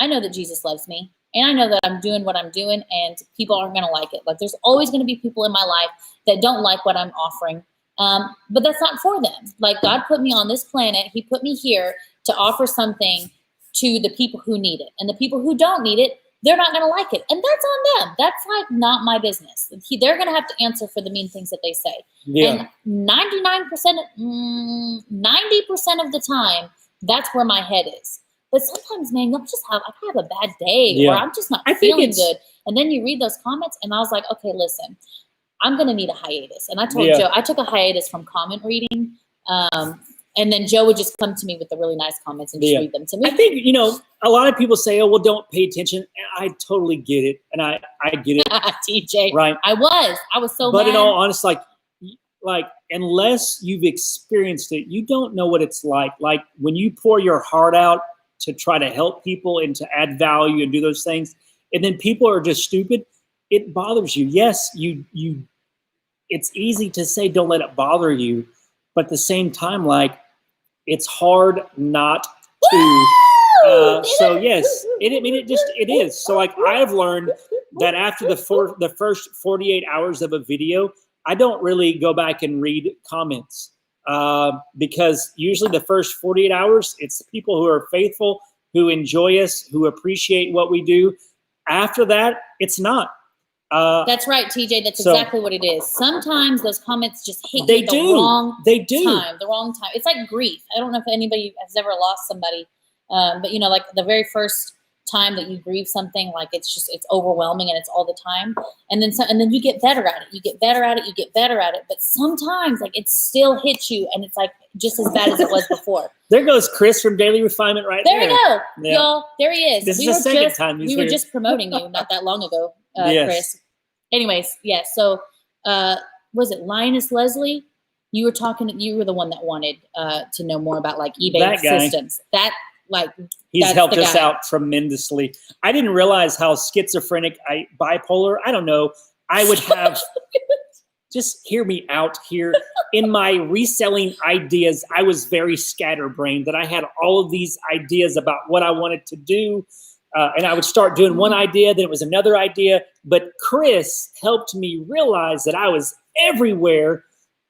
I know that Jesus loves me, and I know that I'm doing what I'm doing, and people aren't going to like it. Like, there's always going to be people in my life that don't like what I'm offering. But that's not for them. Like, God put me on this planet. He put me here to offer something to the people who need it. And the people who don't need it, they're not going to like it. And that's on them. That's like not my business. They're going to have to answer for the mean things that they say.
Yeah.
And 90% of the time, that's where my head is. But sometimes, man, I have a bad day or I'm just not feeling good. And then you read those comments and I was like, okay, listen, I'm going to need a hiatus. And I told Joe, I took a hiatus from comment reading. And then Joe would just come to me with the really nice comments and just read them to me.
I think, a lot of people say, oh, well, don't pay attention. And I totally get it. And I get it.
TJ.
Right.
I was so
But
mad.
in all honesty, like, unless you've experienced it, you don't know what it's like. Like, when you pour your heart out to try to help people and to add value and do those things, and then people are just stupid, it bothers you. Yes, it's easy to say don't let it bother you. But at the same time, like, it's hard not to. So yes, it is. So like, I've learned that after the first 48 hours of a video, I don't really go back and read comments because usually the first 48 hours, it's people who are faithful, who enjoy us, who appreciate what we do. After that, it's not.
That's right, TJ. That's exactly what it is. Sometimes those comments just hit you the wrong time. It's like grief. I don't know if anybody has ever lost somebody, but like the very first time that you grieve something, like it's overwhelming and it's all the time. And then you get better at it. You get better at it. But sometimes like it still hits you and it's like just as bad as it was before.
There goes Chris from Daily Refinement right there.
There we go. Y'all, there he is.
This is the second time
we were just promoting you not that long ago, Chris. Anyways, So, was it Linus Leslie? You were the one that wanted to know more about like eBay systems.
He's helped us out tremendously. I didn't realize how schizophrenic, bipolar. I don't know. I would have. Just hear me out here. In my reselling ideas, I was very scatterbrained. That I had all of these ideas about what I wanted to do. And I would start doing one idea, then it was another idea. But Chris helped me realize that I was everywhere,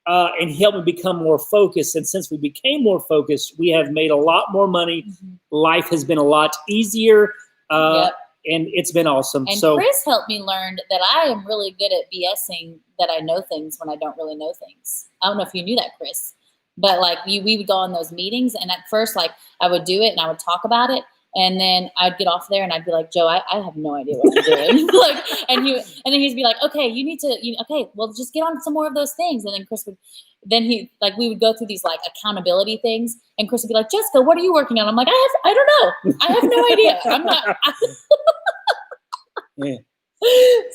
and he helped me become more focused. And since we became more focused, we have made a lot more money. Mm-hmm. Life has been a lot easier, and it's been awesome.
And Chris helped me learn that I am really good at BSing, that I know things when I don't really know things. I don't know if you knew that, Chris. But like we would go on those meetings, and at first, like I would do it and I would talk about it. And then I'd get off there and I'd be like, Joe, I have no idea what you're doing. and then he'd be like, okay, you need to, okay, well, just get on some more of those things. And then Chris we would go through these like accountability things. And Chris would be like, Jessica, what are you working on? I'm like, I don't know. I have no idea. I'm not.
Yeah.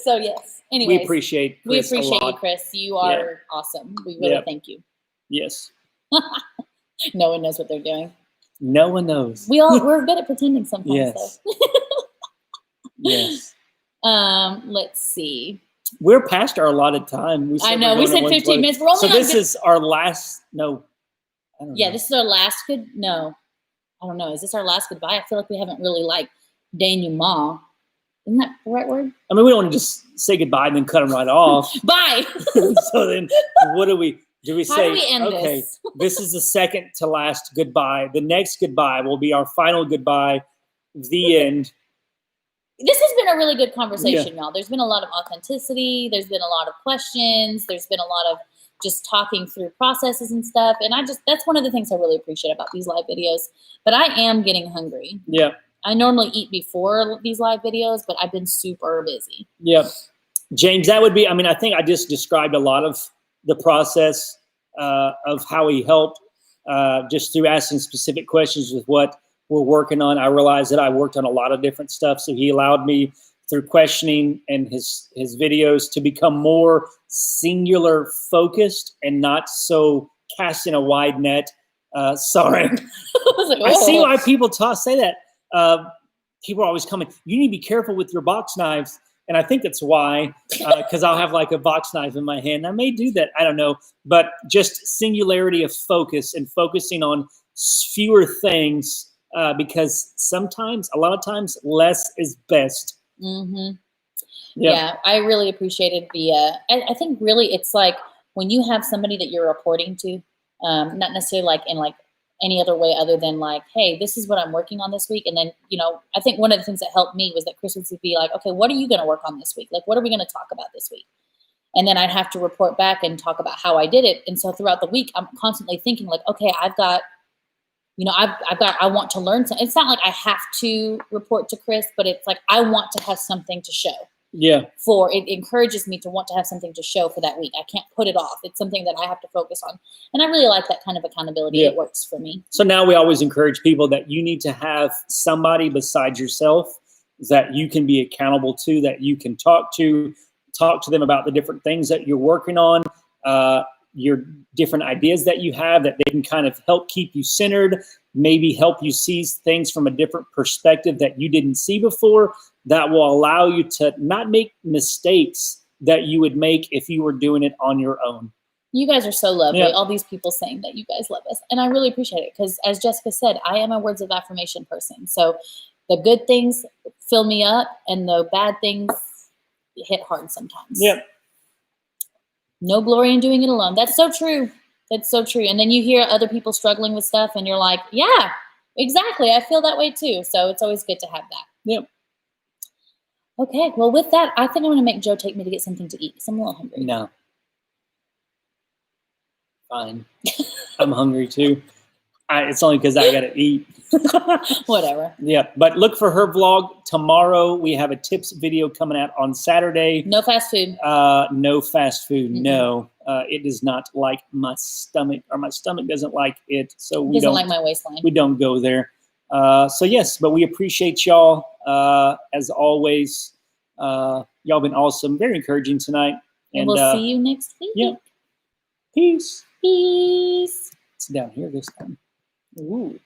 So yes. Anyways,
we appreciate Chris
you, Chris. You are awesome. We really thank you.
Yes.
No one knows what they're doing.
No one knows.
We're good at pretending sometimes.
Yes. Yes.
Let's see.
We're past our allotted time.
I know. We said 15 minutes. We're only
this is our last. No. I don't know.
This is our last good. No, I don't know. Is this our last goodbye? I feel like we haven't really like denouement. Isn't that the right word?
I mean, we don't want to just say goodbye and then cut them right off.
Bye.
So then, what do we? Do we
How
say,
do we end
okay,
this?
this is the second to last goodbye. The next goodbye will be our final goodbye. The end.
This has been a really good conversation, y'all. There's been a lot of authenticity. There's been a lot of questions. There's been a lot of just talking through processes and stuff. And that's one of the things I really appreciate about these live videos. But I am getting hungry.
Yeah.
I normally eat before these live videos, but I've been super busy.
Yeah. James, that would be, I think I just described a lot of the process of how he helped just through asking specific questions with what we're working on. I realized that I worked on a lot of different stuff. So he allowed me through questioning and his videos to become more singular focused and not so casting a wide net. Sorry. I see why people say that. People are always coming, you need to be careful with your box knives. And I think that's why, because I'll have like a box knife in my hand. I may do that. I don't know. But just singularity of focus and focusing on fewer things because a lot of times, less is best.
Mm-hmm. Yeah, I really appreciated I think really it's like when you have somebody that you're reporting to, not necessarily like in like any other way other than like, hey, this is what I'm working on this week. And then, I think one of the things that helped me was that Chris would be like, okay, what are you going to work on this week? Like, what are we going to talk about this week? And then I'd have to report back and talk about how I did it. And so throughout the week, I'm constantly thinking like, okay, I want to learn something. It's not like I have to report to Chris, but it's like, I want to have something to show.
Yeah.
It encourages me to want to have something to show for that week. I can't put it off. It's something that I have to focus on. And I really like that kind of accountability.
Yeah.
It works for me.
So now we always encourage people that you need to have somebody besides yourself that you can be accountable to, that you can talk to them about the different things that you're working on, your different ideas that you have, that they can kind of help keep you centered, maybe help you see things from a different perspective that you didn't see before, that will allow you to not make mistakes that you would make if you were doing it on your own.
You guys are so lovely.
Yeah.
All these people saying that you guys love us. And I really appreciate it because as Jessica said, I am a words of affirmation person. So the good things fill me up and the bad things hit hard sometimes.
Yeah.
No glory in doing it alone. That's so true. That's so true. And then you hear other people struggling with stuff and you're like, yeah, exactly. I feel that way too. So it's always good to have that.
Yep.
Okay. Well, with that, I think I'm going to make Joe take me to get something to eat because I'm a little hungry.
No. Fine. I'm hungry too. It's only because I got to eat.
Whatever.
Yeah. But look for her vlog tomorrow. We have a tips video coming out on Saturday.
No fast food.
No fast food.
Mm-mm.
No. It does not like my stomach, or my stomach doesn't like it. So we
doesn't
don't
like my waistline.
We don't go there. So yes, but we appreciate y'all as always. Y'all been awesome, very encouraging tonight.
And we'll see you next week.
Yeah. Peace.
Peace.
It's down here this time.
Ooh.